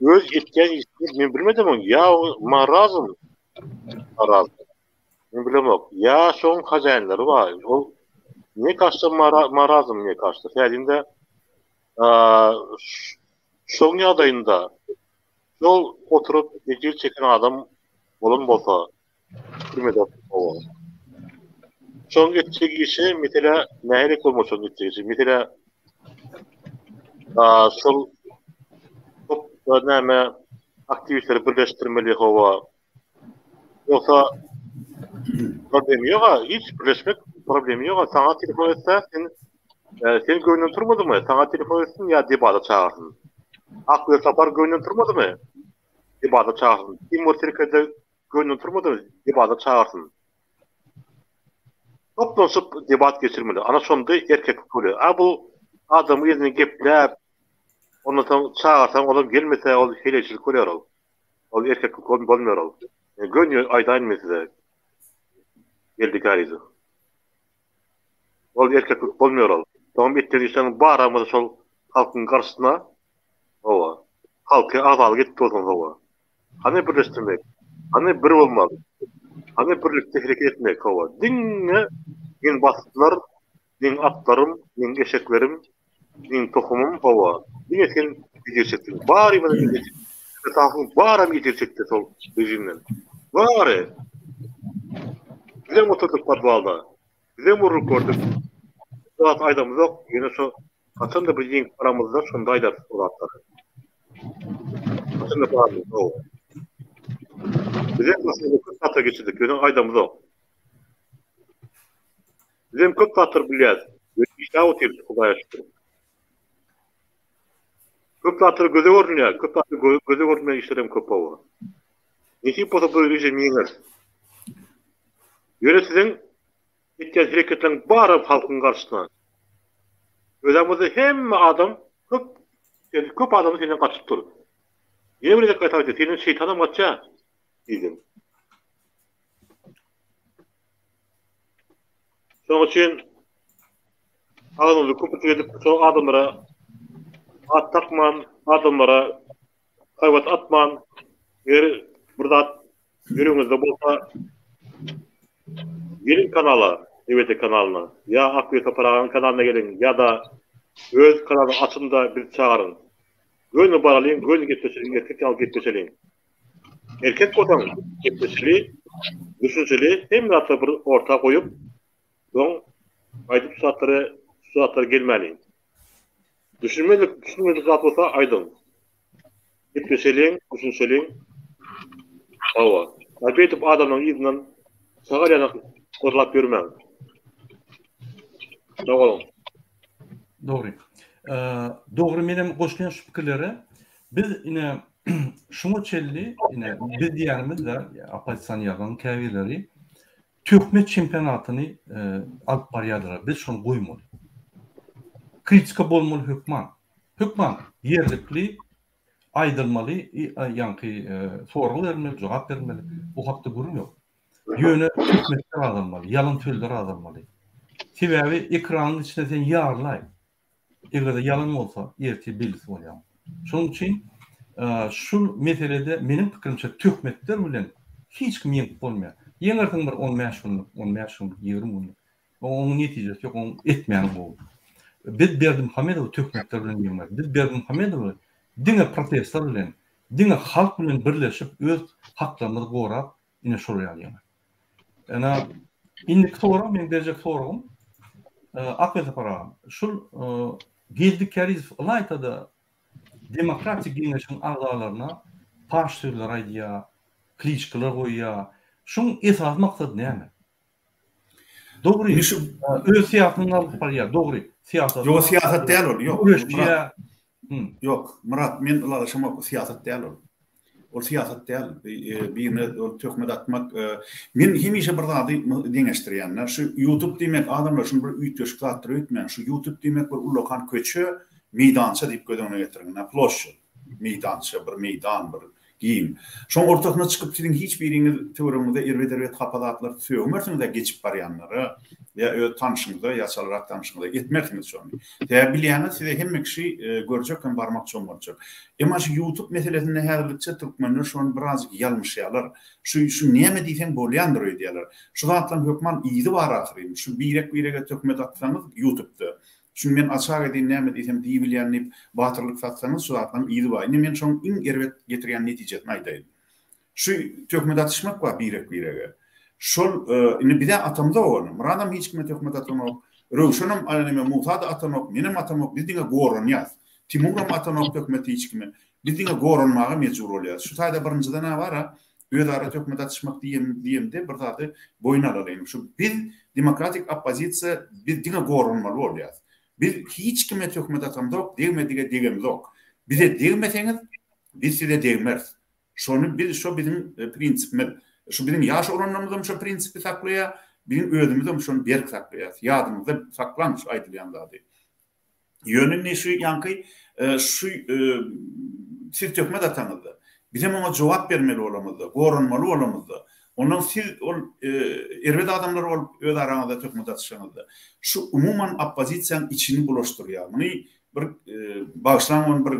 Öz etken işini men bilmedim onu. Ya marazım. Men bilemok. Ya şoň hajaýanlary bar. O ne kaçtı marazım ne kaçtı. Täzinde şoň ýagdaýynda şol oturup ejil çeken adam bolan bolsa bilmedim o. Şoň etjek işi mesela näherek bolmaşyň etjek işi. Mesela şol top näme aktiviteleri birleştirmeli hova. Yoksa problemi yok, hiç birleşmek problemi yok. Sana telefon etse sen göğünden turmadı mı? Sana telefon etsin ya debada çağırsın. Aklı sapar göğünden turmadı mı? Debada çağırsın. Timur Serkerde göğünden turmadı mı? Debada çağırsın. Toplanıp debat geçirmeli. Ana sonunda erkek oluyor. Bu adamı yerine geplep ondan çağırsan oğlum gelmese o hilecilik oluyor ol. O erkek olmuyor ol. Gönlü aydan mesela geldik Karizm. O erkek olmuyor ol. Tamam ettirişten bağıramada sol halkın karşısına ova. Halkı azal gitti olsun ova. Hani birleştirmek, hani bir olmalı. Hani birlikte hareket etmek ova. Dinle, din bastılar, din atlarım, din eşeklerim, din tohumum ova. Din etken geçirttin. Bari bana geçirttin. Tahmin bağıram geçirttin sol rejimden. Bari. Bize mi oturduk patvalda? Bize mi vurur gördük? Zaten aydamız yok. Yine şu kaçın da bir yeni paramızda şunda aydar olatları. Kaçın da paramız yok. Bize nasıl 40 saate geçirdik. Yine aydamız yok. Bize 40 saattir biliyoruz. İşte o tepsi Kudaya şükür. Köplatır göze görünýär, köplatır göze görünmeýän işlerem köp bolýar. Niki bolsa bu ýere miňer. Ýöne siziň etken hereketlerin bary halkyň garşysyna. Özümizde hemme adam köp adamy senden kaçyp dur. Ýene bir gaýtar etdi, senin şeytanam gaçça diýdim. Şoň üçin adamly köp edip şo adamlara at takman, adamlara hayvat atman, burada görüňüzde bolsa gelin kanala, TVT kanalına, ya Akbay Toprağın kanalına gelin, ya da öz kanalı açında bir çağırın. Gönlü baralayın, gönlü getirilen, erkek al getirilen. Erkek kodan getirilen, düşünceli, hem de hatta bir orta koyup, don aydıp saatleri gelmeliyin. Düşünmelik zat olsa aydın. Getirilen, düşünceli, hava. Alpeytip adamın izinden sağa yana korlap görmem. Sağ olun. Doğru. Doğru, benim koşlayan şu fikirleri biz yine şunu çelli, yine biz diğerimiz de Apatisaniya'nın kavileri tökme çempionatını alıp baryadılar. Biz şunu koymalı. Kritika bolmalı hükman yerlikli aydılmalı, yankı soru vermeli, cevap vermeli. Bu hakta durum yok. Yönü tökmetler adılmalı, yalan tölleri adılmalı. Sebebi ekranın içinde sen yarlay. Eğer de yalan olsa erti belirsi oluyor. Şunun için şu meselede benim fikrimce tökmetler bilen hiç kim yenik olmuyor. Yenertin bir 15 günlük, 20 günlük. Onun neticesi yok, onun etmeyen bu. Biz Berdi Muhammedov tökmetler bilen yemek. Biz Berdi Muhammedov dine protestler bilen, dine halk bilen birleşip öz haklarını korap yine şuraya yemek. Yani indik sorum, men berjek sorum. Akbay Toprağım, şu geldik keriz laytada demokratik genişin ağlarına paştırlar aydiya, klişkiler koyya. Şun esas maksat ne? Doğru. Öz siyasetini alıp var ya, doğru. Siyaset. Yok siyaset değil o. Yok. Yok. Murat, men ulaşamak siyaset değil o. O siyaset değil. Birini tökmet atmak. Men hemişe bir zady deňeşdirýänler. Şu YouTube demek adamlar şunu bir üýtgeşik zatdyr ötmän. Şu YouTube demek bir ulakan köçü meydança diýip gödüňe getirýän. Ploşa. Meydança, bir meydan, bir giyim. Şoň ortakyna çykyp siziň hiç biriňiz töwerüňizde erwederwet kapalatlar söýmersiňiz de geçip barýanlary ya öz tanışyňyzda ya çalarak tanışyňyzda etmersiňiz şonu. Täze bilýäňiz size hemme kişi görjekden barmak çomurjak. Emma şu YouTube meselesinde häzirlikçe türkmenler şonu biraz ýalmyşýarlar. Şu näme diýsen bolýandyr diýerler. Şu zatlan hökman iýdi bar ahyrym. Şu birek tökmet atsaňyz YouTube'da. Çünkü men açık edeyim näme diýsem diýilýänip batyrlyk satsaňyz şu zatdan iýdi bar. Ine men şoň iň erwet getirýän netijesini aýdaýyn. Şu tökmet atışmak var birek. Şol ine bir de atamda oğlum. Muradam hiç kime tökmet atamak. Rövşanım aneme muhtad atamak. Menem atamak bildiğine goron yaz. Timuram atamak tökmeti hiç kime. Bildiğine goronmağa mecbur olýar. Şu taýda birincide ne var ha? Ödara tökmet atışmak diýem de bir zady boyun alaýyn. Şu biz demokratik opozisiýa bildiğine goronmaly bolýar. Biz hiç kime tökmet atamdak, degmediğe yok. Bize degmeseňiz, biz size degmeriz. Şonu biz şu bizim prinsipimiz. Şu bizim yaş oranlarımızda şu prinsipi saklaýar, bizim özümüzde şonu berk saklaýar. Ýadymyzda saklanmış aýdylýan zady. Ýönüni şu ýanky şu siz tökmet ataňyzda. Bizim ona jogap bermeli olamyzda, goranmaly olamyzda. Ondan siz erwet adamlar olup öz araňyzda tökmet atýanyzda. Şu umuman opozisiýanyň içini bulaşdyrýar. Muny bir başlangan bir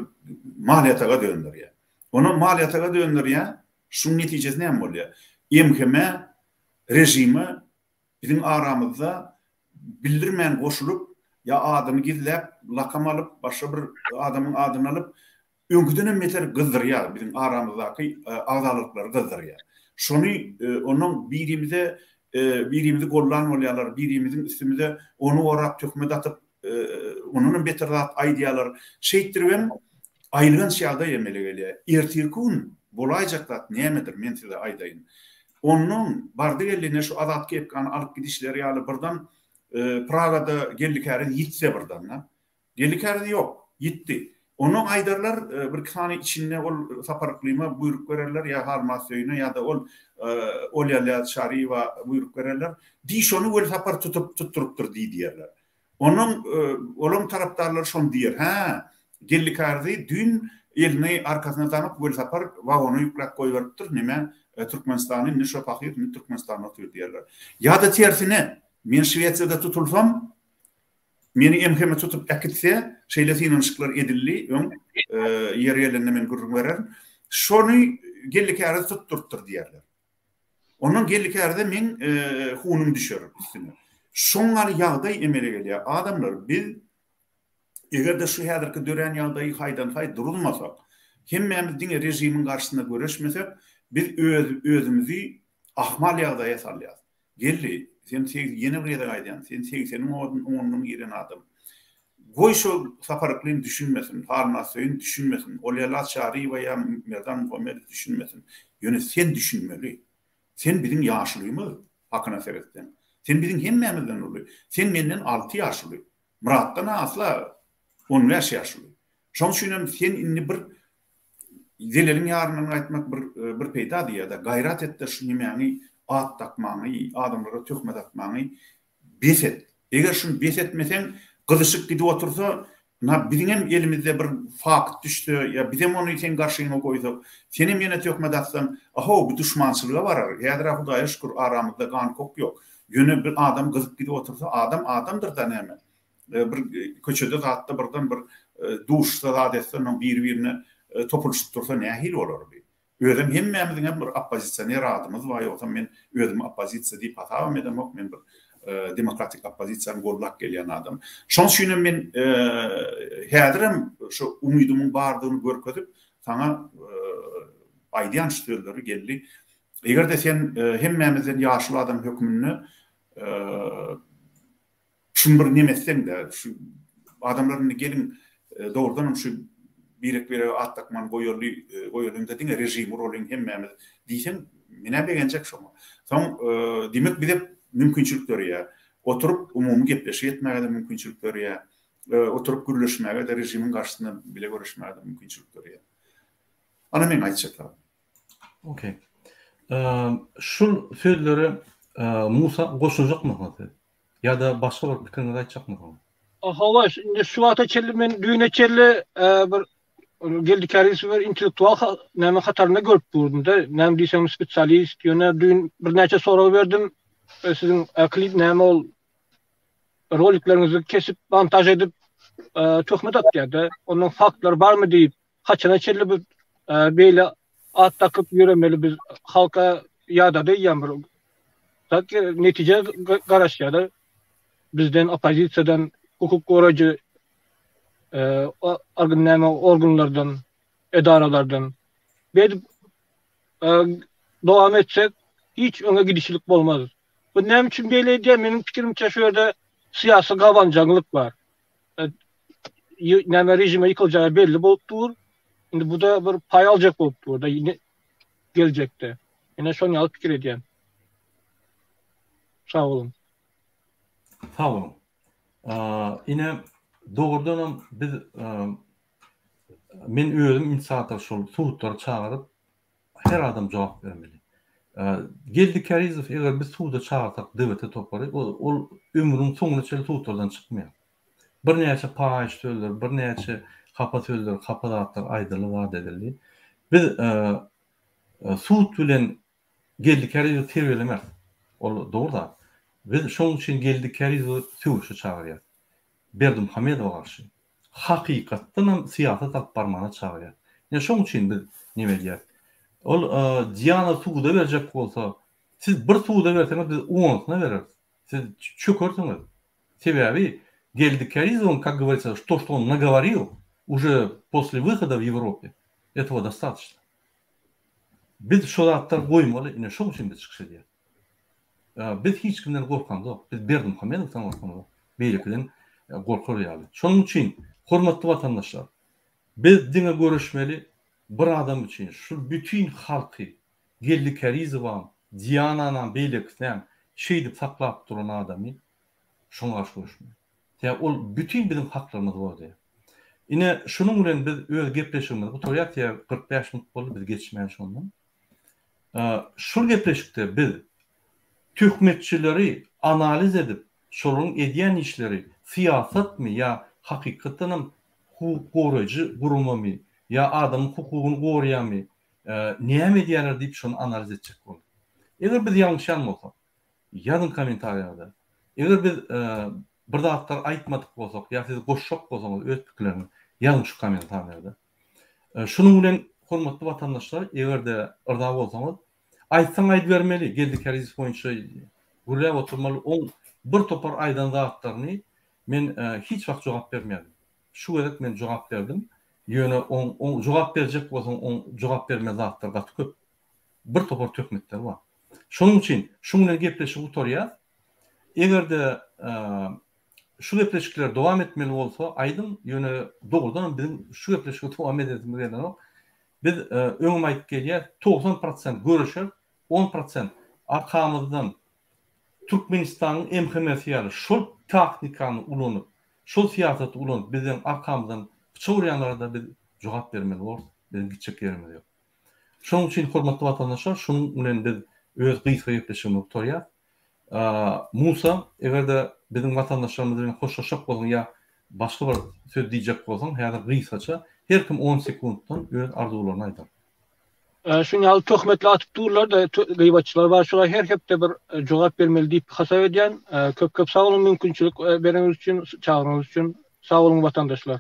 maliýataga döndürýär. Onu maliýataga döndürýär. Şunun neticesi näme bolýar? MHM rejimi bizim aramızda bildirmän goşulup ya adamy gizläp, lakam alıp, başga bir adamyň adyny alıp öňküden meter gyzdyrýar, bizim aramyzdaky agzalyklar gyzdyrýar. Şonu onuň birimizi gollan bolýarlar, birimiziň üstümizde onu orap tökmet atyp, onuň beter zat aýdýarlar. Şeýtdirben aýlygan şeýda ýemeli gelýär. Ertirkün bolaýjaklar nämedir men size aýdaýyn. Onun bardy gelene şu adat kepkan alıp gidişleri ýaly birden Praga'da gellikäri gitse birden. Gellikäri yok, gitti. Onun aydarlar bir tane içinde ol saparıklığıma buyruk verirler ya harmasyoyuna ya da ol yalı şari ve buyruk verirler. Diş onu böyle sapar tutturuptur diyerler. Onun taraftarları şonu diyer. Ha, gellik ardı dün elini arkasına tanıp böyle sapar vagonu yüklek koyuveriptir. Nime Türkmenistan'ın ne şopakir ne Türkmenistan'ı atıyor diyerler. Ya da tersine men Şveçya'da tutulsam meni emheme tutup akitse şeyletin ışıklar edilli yer yerlerine men gurrun verer. Şonu gellik ardı tutturtur diyerler. Onun gellik ardı men hunum düşer üstüne. Şonlar yağday emele geliyor. Adamlar biz eğer de şu hadarki dören yağdayı haydan hay durulmasak, hemmemizdin rejimin karşısında görüşmesek, biz özümüzü ahmal yağdaya sallayız. Gelli, sen yeni bir yere gaydan, senin onun giren adam. Goy şu saparıklığını düşünmesin, harnasöyün düşünmesin, olyalat şari veya merdan muhammedi düşünmesin. Yani sen düşünmeli. Sen bizim yaşlıyımı hakkına seretten. Sen bizim hemmemizden oluyor. Sen benden 6 yaşlı. Murat'tan asla 15 yaşlı. Şonu düşünüyorum, sen inni bir zelelin yarından aytmak bir peyda diye da gayrat et de şunu yani at takmanı, adamlara tökme takmanı beset. Eğer şunu besetmesen kızışık gidip otursa bizim elimizde bir fakt düştü ya bizim onu sen karşına koyduk. Senin yine tökme taksam bu düşmançılığa varar. Yadıra Hudaya şükür aramızda kan kok yok. Yönü bir adam kızıp gidip otursa adamdır da neme. Bir köçede zatta birden bir duşta zadetten birbirine topuluşup dursa nehil olur bir. Özüm hemmemizin bir opozisyoner adımız var yoksa men özüm opozisiya deyip hata edem yok men bir demokratik opozisiyanın gollak gelen adam. Şonşuyla men häzirim şu umudumun bardığını görkezip sana aydiyan sözleri geldi. Eğer de sen hemmemizin yaşlı adam hükmünü şun bir nemesen de şu adamların gelin doğrudan şu birek attakman goyolun dediğin rejim rolün hemmemiz diysen mine beğenecek şoma. Son demek bir de mümkünçülükleri ya. Oturup umumu gepleşi etmeye de mümkünçülükleri ya. Oturup gürleşmeye de rejimin karşısında bile görüşmeye de mümkünçülükleri ya. Ana men aytacaklar. Okey. Şu sözleri Musa koşacak mı? Ya da başka bir fikrini aytacak mı? Hava şimdi şu ata çellimen düğüne çelli bir geldik arası var intellektual näme hatarına görüp durdum da näme diýsem spesialist ýöne dün bir näçe soraw berdim sizin klip näme ol roliklerinizi kesip montaj edip töhmet atýardy onun faktlar barmy diýip haçana çelli bir beýle at takıp ýüremeli biz halka ýada diýýän bir tak netije garaşýardy bizden opozisiýadan hukuk goraýjy organlardan, edaralardan devam etsek hiç öne gidişlik olmaz. Bu ne için böyle diye benim fikrimce şöyle siyasi gavancılık var. Yani rejime yıkılacağı belli bolup dur. Şimdi bu da bir pay alacak bolup dur da yine gelecekte. Yine son yalı fikir ediyen. Sağ olun. Sağ olun. Yine doğrudan biz men özüm insata şol suutları çağırıp her adam cevap vermeli. Geldi Karizov eğer biz suuda çağırsak devlete toparı o ömrün sonuna çel suutlardan çıkmıyor. Bir näçe paýaş sözler, bir näçe kapa sözler, kapadatlar aýdyrly vaat edildi. Biz suut bilen geldi Karizov terbilemek. O doğru da biz şoň üçin geldi Karizov suuşa çağırýar. Berdim Hamedowa garşy hakykatdan siýasat alyp barmana çağırýar. Ýa şoň üçin biz nime diýär? Ol Diana suuda berjek bolsa, siz bir suuda berseňiz biz 10-syna bereriz. Siz çökersiňiz. Себяби geldi Karizov, как говорится, что он наговорил уже после выхода в Европе, этого достаточно. Biz şu zatlar goýmaly, ine şoň üçin biz çykyş edýär. Biz hiç kimden gorkan yok. Biz Berdim Hamedow gorkan. Beýlikden gorkar ýaly. Şoň üçin hormatly watandaşlar, biz diňe görüşmeli bir adam üçin şu bütün halky geldi Karizowa, Diana'nın beýlikden şeýdip saklap duran adamy şoňa görüşmeli. Ya ol bütün bizim haklarymyz var diye. Ine şunun bilen biz öz gepleşigimiz, bu toýat 45 minut boldy biz geçmeýän şondan. Şu gepleşikde biz töhmetçileri analiz edip, şolun edýän işleri siýasatmy ya hakykatynam hukuk goraýjy gurulmamy ya adam hukugyny goraýarmy, näme edýärler diýip şonu analiz etjek boldy. Eger biz ýalňyş bolsak, ýazyn kommentariýada. Eger biz bir zatlar aýtmadyk bolsak, ýa siz goşşak bolsaňyz öz pikirlerini ýazın şu kommentariýada. Şunun bilen hormatly watandaşlar, egerde ırda bolsaňyz, aýtsaň aýdyp bermeli, geldik Karizm boýunça gurulap oturmaly, bir topar aýdan zatlaryny men hiç wagt jogap bermedim. Şu gerek men jogap berdim. Ýöne on jogap berjek bolsaň, on jogap berme zatlar gaty köp. Bir topar töhmetler bar. Şonuň üçin şu bilen gepleşip oturýar. Egerde şu gepleşikler dowam etmeli bolsa, aýdym ýöne dogrudan bizim şu gepleşikler dowam edetimiz gerek. Biz öňüm aýdyp gelýär, 90% görüşer, 10% arkamızdan Türkmenistanyň emhemesiýary şol taknikany ulanyp, şol siýasaty ulanyp bizden arkamızdan çowryanlarda biz jogap bermeli bolsa, bizim gitjek ýerimiz ýok. Şonuň üçin hormatly watandaşlar, şunuň bilen biz öz gysga gepleşigimiz oturýar. Musa, egerde bizim vatandaşlarımız bilen hoşlaşak bolsaň ýa başga bir söz diýjek bolsaň, häzir gysgaça her kim 10 sekunddan öz arzularyny aýtar. Şunu al töhmetli atıp durlar da gıybatçılar var. Şuna her hepde bir jogap bermeli deyip hasap edýän. Köp sağ olun, mümkinçilik bereniz üçin, çağırýanız üçin sağ olun vatandaşlar.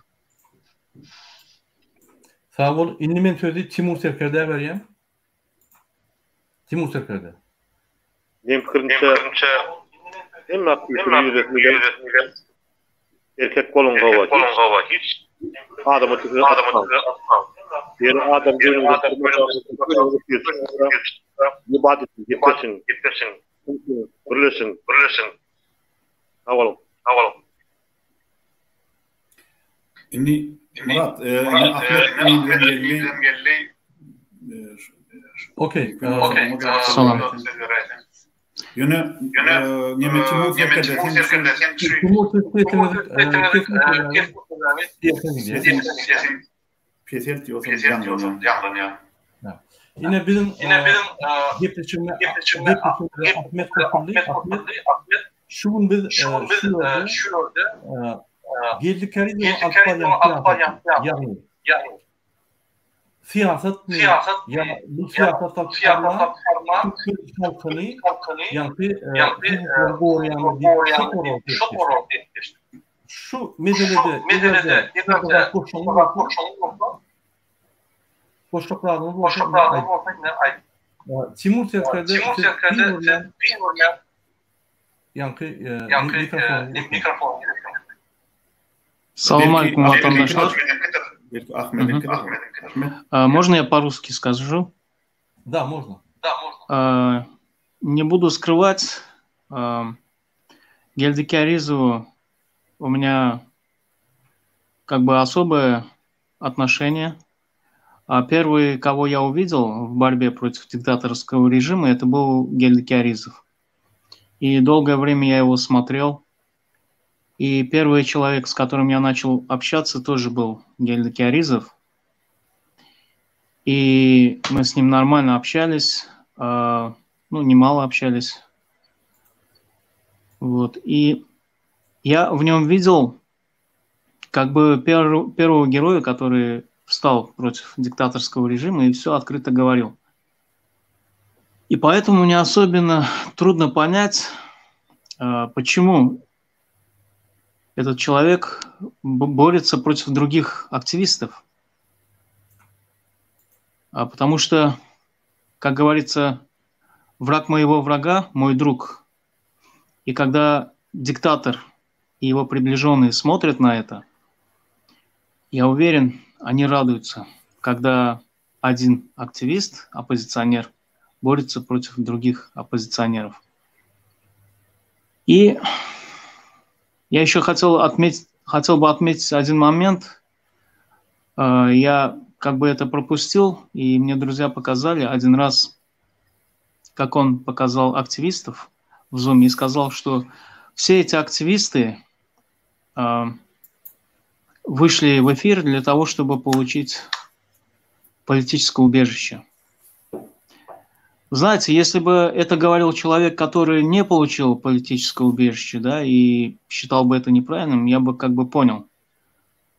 Sağ ol. Indi men sözü Timur Serker'de berýän. Timur Serker'de. Benim fikrimçe hem aktivite erkek kolunga var. Hiç adamı atmam. Bir adam görünümde ibadet gitsin. Birleşin. Havalım. Indi Murat, Ahmet bilen geldi. Okey. Salam. Ýöne Timur Serker'de Timur Peter diyorsan yandan. Yine bizim gepleşimde Ahmet şuun biz şurada geldik Karizm Alpanya yani siyaset mi ya bu siyaset tartışma halkını yani şu meselede boşluklarımız Timur Serker'de mikrofon. Салам алейкум, ватандашлар. Ahmet. Можно я по-русски скажу? Да, можно. Не буду скрывать, Гельдекяризу у меня как бы особое отношение. Первый, кого я увидел в борьбе против диктаторского режима, это был Гельдекяризов. И долгое время я его смотрел. И первый человек, с которым я начал общаться, тоже был Гельдекяризов. И мы с ним нормально общались, немало общались. Вот. И я в нем видел как бы первого героя, который встал против диктаторского режима и все открыто говорил. И поэтому мне особенно трудно понять, почему этот человек борется против других активистов. Потому что, как говорится, враг моего врага – мой друг. И когда диктатор и его приближенные смотрят на это, я уверен, они радуются, когда один активист, оппозиционер, борется против других оппозиционеров. И я еще хотел бы отметить один момент. Я как бы это пропустил, и мне друзья показали один раз, как он показал активистов в Zoom и сказал, что все эти активисты вышли в эфир для того, чтобы получить политическое убежище. Знаете, если бы это говорил человек, который не получил политическое убежище, да, и считал бы это неправильным, я бы как бы понял.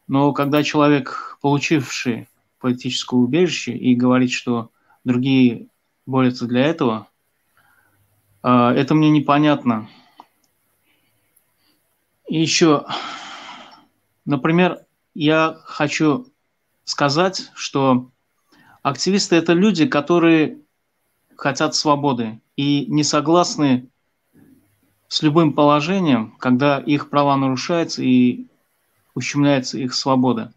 Но когда человек, получивший политическое убежище, и говорит, что другие борются для этого, это мне непонятно. И еще, например, я хочу сказать, что активисты – это люди, которые хотят свободы и не согласны с любым положением, когда их права нарушаются и ущемляется их свобода.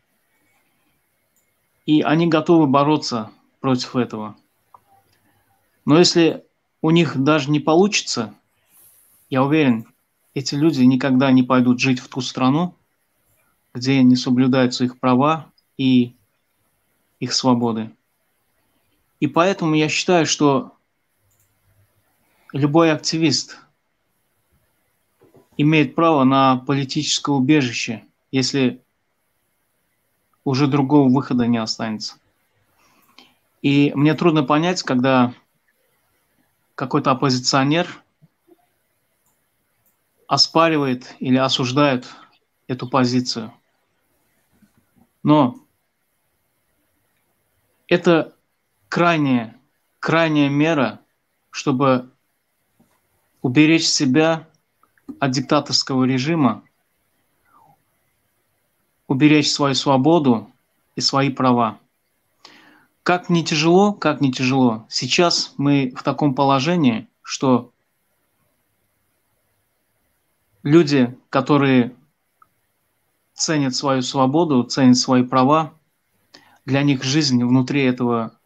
И они готовы бороться против этого. Но если у них даже не получится, я уверен, эти люди никогда не пойдут жить в ту страну, где не соблюдаются их права и их свободы. И поэтому я считаю, что любой активист имеет право на политическое убежище, если уже другого выхода не останется. И мне трудно понять, когда какой-то оппозиционер оспаривает или осуждает эту позицию. Но это крайняя мера, чтобы уберечь себя от диктаторского режима, уберечь свою свободу и свои права. Как не тяжело, сейчас мы в таком положении, что люди, которые ценят свою свободу, ценят свои права, для них жизнь внутри этого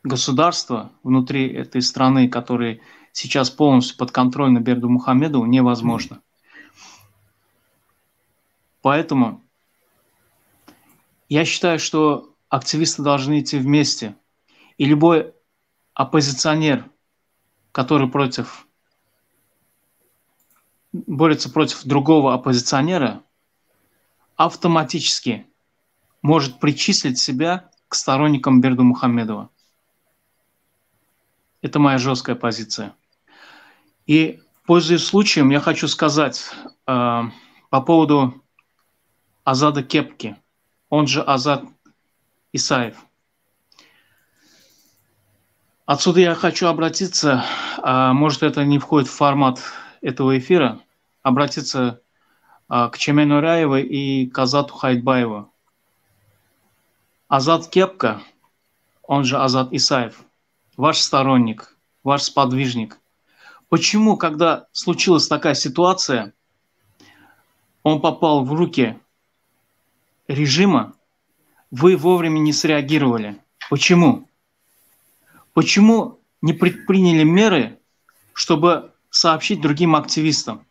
государства, внутри этой страны, которая сейчас полностью под контролем Бердымухамедову, невозможна. Поэтому я считаю, что активисты должны идти вместе. И любой оппозиционер, который борется против другого оппозиционера, автоматически может причислить себя к сторонникам Бердымухамедова. Это моя жесткая позиция. И, пользуясь случаем, я хочу сказать по поводу Азада Кепки, он же Азат Исаев. Отсюда я хочу обратиться, может, это не входит в формат этого эфира, обратиться к Чемену Раевой и к Азату Хайдбаеву. Азат Кепка, он же Азат Исаев, ваш сторонник, ваш сподвижник. Почему, когда случилась такая ситуация, он попал в руки режима, вы вовремя не среагировали? Почему? Почему не предприняли меры, чтобы сообщить другим активистам?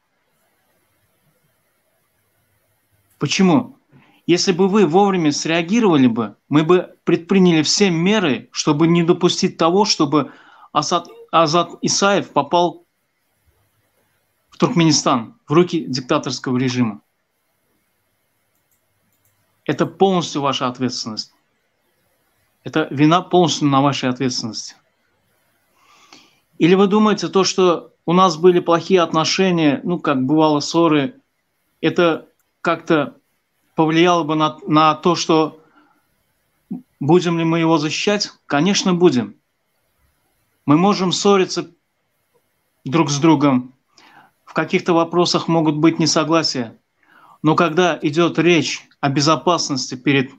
Почему? Если бы вы вовремя среагировали бы, мы бы предприняли все меры, чтобы не допустить того, чтобы Азат Исаев попал в Туркменистан, в руки диктаторского режима. Это полностью ваша ответственность. Это вина полностью на вашей ответственности. Или вы думаете, то, что у нас были плохие отношения, как бывало ссоры, это как-то повлияло бы на то, что будем ли мы его защищать? Конечно, будем. Мы можем ссориться друг с другом. В каких-то вопросах могут быть несогласия. Но когда идет речь о безопасности перед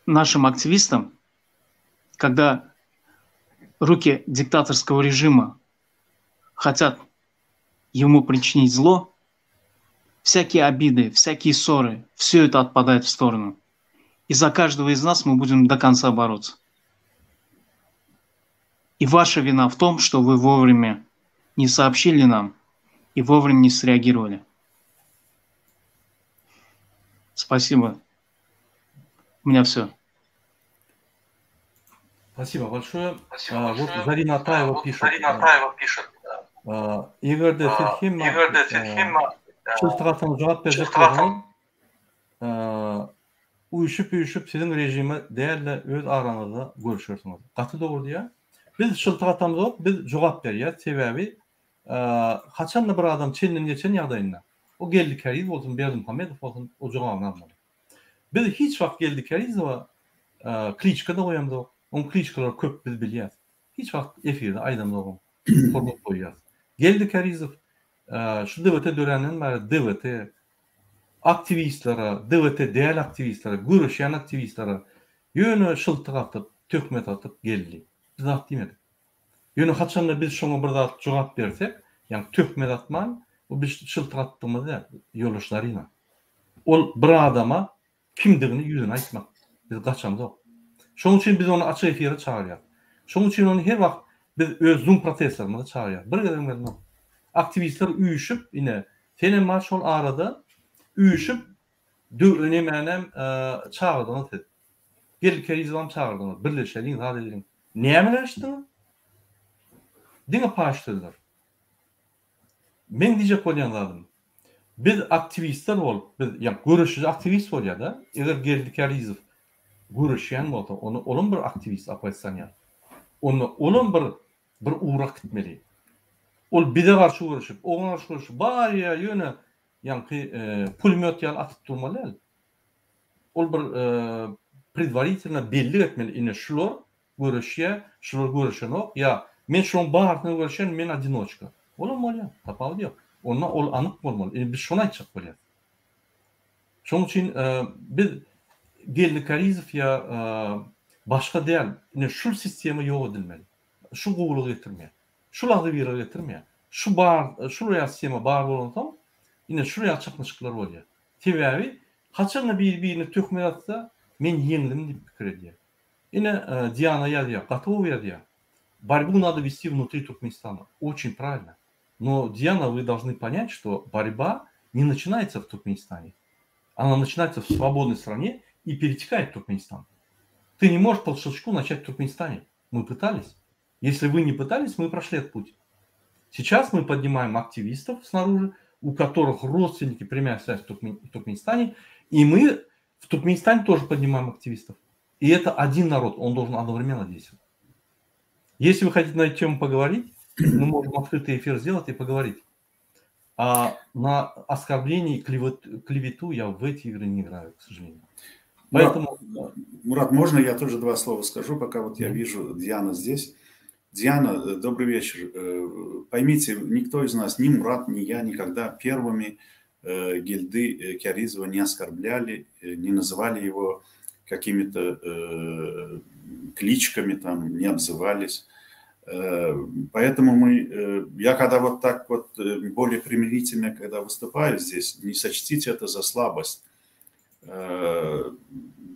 нашим активистам, когда руки диктаторского режима хотят ему причинить зло, всякие обиды, всякие ссоры, все это отпадает в сторону. И за каждого из нас мы будем до конца бороться. И ваша вина в том, что вы вовремя не сообщили нам и вовремя не среагировали. Спасибо. У меня все. Спасибо большое. Вот Зарина Атаева пишет. Игорь де Ферхимма şıltıqatına cevap verecek bolsaňyz, uyuşup sizin rejime değerle öz aranızda görüşürsünüz. Gaty dogry diýär. Biz şıltıqatamyz bolup biz jogap berýär. Sebebi haçan bir adam çenden geçen ýagdaýynda o geldi Keriz bolsun, Berdim Hamedow bolsun, o jogabyny almaly. Biz hiç wagt geldi Keriz we Kliçkada goýamyz. On Kliçkalar köp biz bilýär. Hiç wagt efirde aýdamyz oğlum. Format goýýar. Geldi Keriz şu DVT dörenden beri DVT aktivistlere, DVT değerli aktivistlere, görüşen aktivistlere yönü şıltık atıp, tökmet atıp geldi. Biz atdıymadık. Yönü haçanla biz şuna bir daha cevap versek, yani tökmet atman, o biz şıltık attığımızda yoluşlarıyla. O bir adama kimdiğini yüzüne aytmak. Biz kaçamız o. Şunun için biz onu açık efire çağırıyoruz. Şunun için onu her vakit biz öz Zoom protestlerimize çağırıyoruz. Bir kadar aktivistler uyuşup yine senin marş ol arada uyuşup önemenem çağırdılar dedi. Bir kere izlam çağırdılar. Birleşelim, hadi edelim. Niye mi açtılar? Dine paylaştılar. Ben diyecek olyanlardım. Biz aktivistler olup, biz yani görüşücü aktivist ol ya da eğer geldik Kerizov görüşen olsa, onun bir aktivist apaysan ya. Onun bir uğrak gitmeli. Ol bir de karşı görüşüp, ona karşı görüşüp, bari ya yöne yani pulemyot yal atıp durmalı. Ol bir предварительно belli etmeli. Yine şular görüşüye, şular görüşen o. Ya men şunun bağırtını görüşen, men одиночка. Olamalı ya. Tapalı diyor. Onunla ol anık olmalı. Biz şuna açık böyle. Şunun için biz geldi Kerizov ya başka değil. Yine şu sistemi yok edilmeli. Şu gurulu getirmeye. Şuları bir yere getirmeye. Şuraya sisteme bağır olan yine şuraya çakmışlıklar oluyor. Tevavi haçanla birbirini tökmeye atsa men yendim diye fikir ediyor. Yine Диана yazıyor, готова yazıyor. Борьбу надо вести внутри Туркменистана. Очень правильно. Но, Диана, вы должны понять, что борьба не начинается в Туркменистане. Она начинается в свободной стране и перетекает в Туркменистан. Ты не можешь по щелчку начать в Туркменистане. Мы пытались. Если вы не пытались, мы прошли этот путь. Сейчас мы поднимаем активистов снаружи, у которых родственники прямая связь в Туркменистане, и мы в Туркменистане тоже поднимаем активистов. И это один народ, он должен одновременно действовать. Если вы хотите на эту тему поговорить, мы можем открытый эфир сделать и поговорить. А на оскорбление и клевету я в эти игры не играю, к сожалению. Поэтому... Мурат, можно я тоже два слова скажу, пока вот я вижу Диану здесь. Диана, добрый вечер. Поймите, никто из нас, ни Мурат, ни я, никогда первыми гильды Керизова не оскорбляли, не называли его какими-то кличками, там, не обзывались. Поэтому я когда вот так вот более примирительно, когда выступаю здесь, не сочтите это за слабость.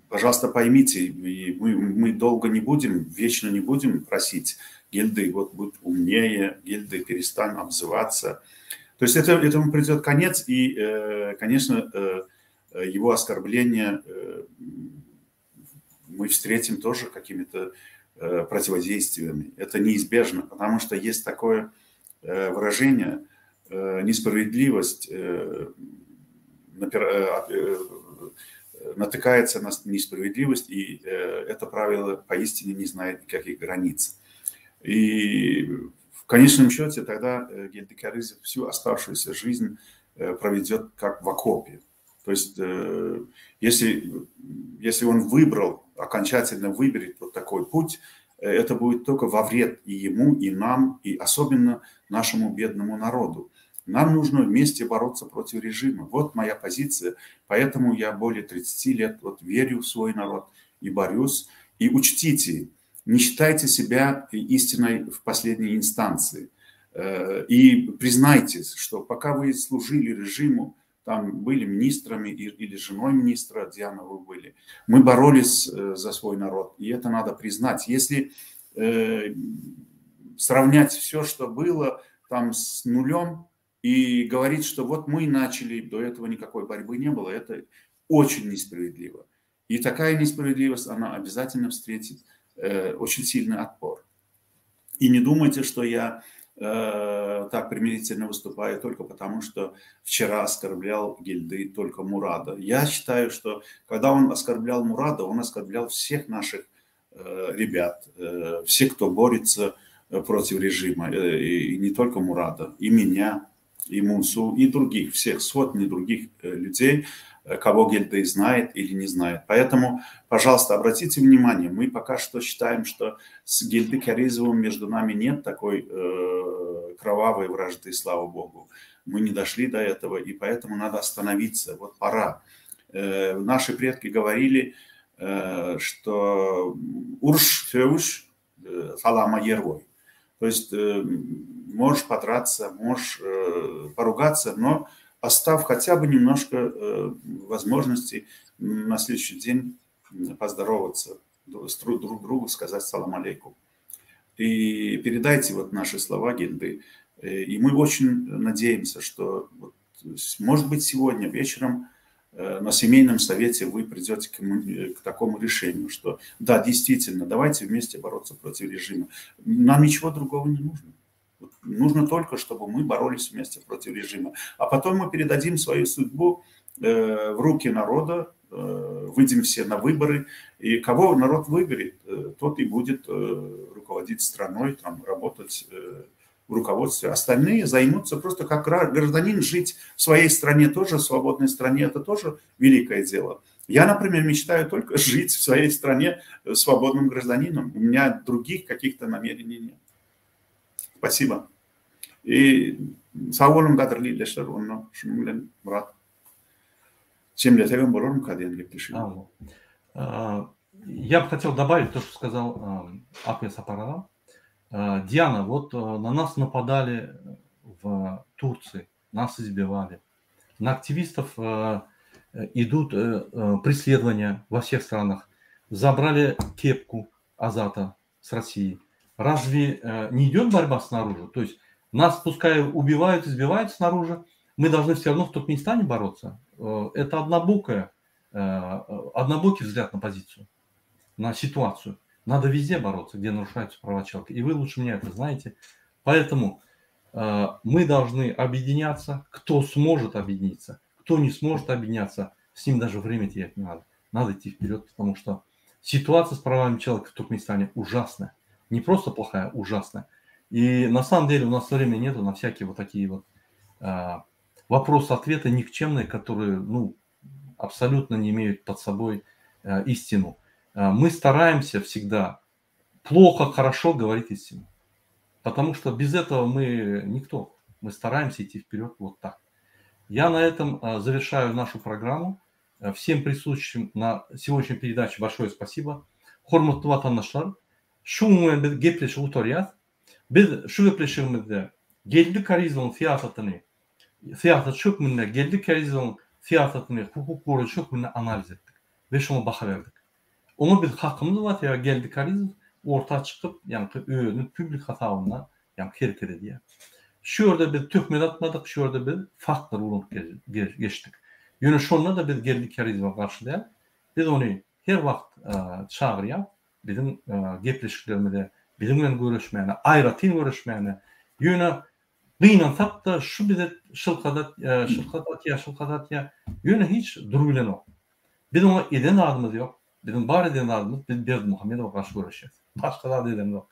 Пожалуйста, поймите, мы долго не будем, вечно не будем просить гильды, вот будь умнее, гильды перестань обзываться. То есть этому придет конец, и, конечно, его оскорбления мы встретим тоже какими-то противодействиями. Это неизбежно, потому что есть такое выражение несправедливость натыкается на несправедливость, и это правило поистине не знает никаких границ. И в конечном счете тогда Гельди Керизов всю оставшуюся жизнь проведет как в окопе. То есть если он окончательно выберет вот такой путь, это будет только во вред и ему, и нам, и особенно нашему бедному народу. Нам нужно вместе бороться против режима. Вот моя позиция. Поэтому я более 30 лет верю в свой народ и борюсь. И учтите, не считайте себя истиной в последней инстанции. И признайте, что пока вы служили режиму, там были министрами или женой министра, Диана, вы были, мы боролись за свой народ. И это надо признать. Если сравнять все, что было там с нулем, и говорить, что вот мы начали, до этого никакой борьбы не было, это очень несправедливо. И такая несправедливость, она обязательно встретит очень сильный отпор. И не думайте, что я так примирительно выступаю только потому, что вчера оскорблял Гильды только Мурада. Я считаю, что когда он оскорблял Мурада, он оскорблял всех наших ребят, всех, кто борется против режима, и не только Мурада, и меня, и Мунсу, и других, всех сотни других людей, кого Гильды знает или не знает. Поэтому, пожалуйста, обратите внимание, мы пока что считаем, что с Гильды Каризовым между нами нет такой кровавой вражды, слава Богу. Мы не дошли до этого, и поэтому надо остановиться. Вот пора. Наши предки говорили, что урш феуш салама ервой. То есть можешь подраться, можешь поругаться, но оставь хотя бы немножко возможности на следующий день поздороваться друг другу, сказать салам алейкум. И передайте вот наши слова Гильды. И мы очень надеемся, что, вот, может быть, сегодня вечером на семейном совете вы придете к такому решению, что да, действительно, давайте вместе бороться против режима. Нам ничего другого не нужно. Нужно только, чтобы мы боролись вместе против режима. А потом мы передадим свою судьбу в руки народа, выйдем все на выборы, и кого народ выберет, тот и будет руководить страной, там, работать в руководстве. Остальные займутся просто как гражданин, жить в своей стране тоже, в свободной стране, это тоже великое дело. Я, например, мечтаю только жить в своей стране свободным гражданином. У меня других каких-то намерений нет. Спасибо. И сауолум кадрлы ийлештер, онно шуның белән Мурат. Я бы хотел добавить то, что сказал Апия Сапарала. Диана, вот на нас нападали в Турции, нас избивали. На активистов идут преследования во всех странах. Забрали кепку Азата с России. Разве не идет борьба снаружи? То есть нас, пускай убивают, избивают снаружи, мы должны все равно в Туркменистане бороться. Это однобокий взгляд на позицию, на ситуацию. Надо везде бороться, где нарушаются права человека. И вы лучше меня это знаете. Поэтому мы должны объединяться. Кто сможет объединиться, кто не сможет объединяться, с ним даже время терять не надо. Надо идти вперед, потому что ситуация с правами человека в Туркменистане ужасная. Не просто плохая, ужасная. И на самом деле у нас времени нету на всякие вот такие вот вопросы-ответы никчемные, которые абсолютно не имеют под собой истину. Мы стараемся всегда плохо, хорошо говорить истину. Потому что без этого мы никто. Мы стараемся идти вперед вот так. Я на этом завершаю нашу программу. Всем присутствующим на сегодняшней передаче большое спасибо. Hormatly vatandaşlar, şu momentte gepleşip oturuyoruz. Biz şu gepleşimizde geldik karizmanın siyaset çökümüne, geldik karizmanın siyasetini, hukuk korucu çökümüne analiz ettik. Ve şuna bakaverdik. Ona bir hakkımız var ya, geldik karizm ortaya çıkıp yani öğrenip publik hatavına yani hareket ediyor. Şurada bir töhmet atmadık, şurada bir faktör olup geçtik. Yine şunla da biz geldik karizma karşılayan. Biz onu her vakit çağırıyor. Bizim gepleşiklerimizde bizimle görüşmeyene, ayrıtın görüşmeyene. Yine kıynansak da şu bize şılkadat ya. Yine hiç durubilen o. Bizim ona eden adımız yok. Bizim var eden adımız biz Berdi Muhammed'e karşı görüşeceğiz. Başka da edemiz yok.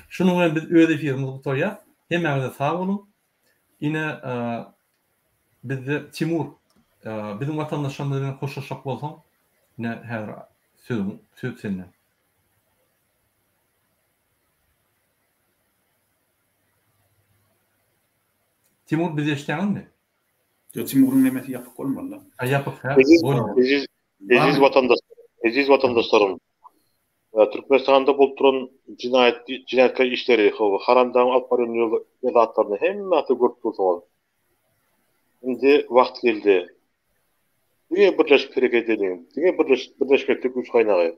Şunun biz öyle firimiz tutuyor. Hemen de sağ olun. Yine bizde Timur bizim vatandaşlarımızla koşuşak olsam yine her söz seninle. Timur bize işleyen mi? Timur'un nemeti yapık olmalı. Yapık. Aziz vatandaşlarım, Türkmenistan'da bulturan cinayetkar işleri, haramdan alıp barınıyor zatlarını hemme atı görüp dursunuz. Şimdi vakt geldi. Niye birleşip hareket edelim? Niye birleşmeklik güç kaynağı?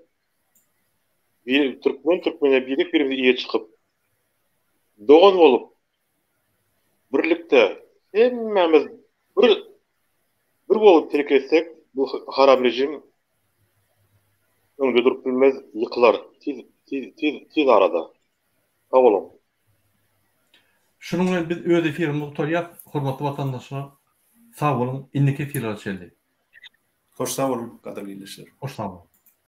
Türkmen'e birlik iyi çıkıp doğan olup birlikte hemmemiz bir olup hareket etsek bu haram rejim öngörüp durup bilmez yıkılar. Tiz arada. Sağ olun. Şunun bilen biz öz efirimizi tutarýar, hormatly watandaşlar. Sag bolun, indiki efirler çeldi. Hoş sağ olun, kadar iyileşir. Hoş sağ olun.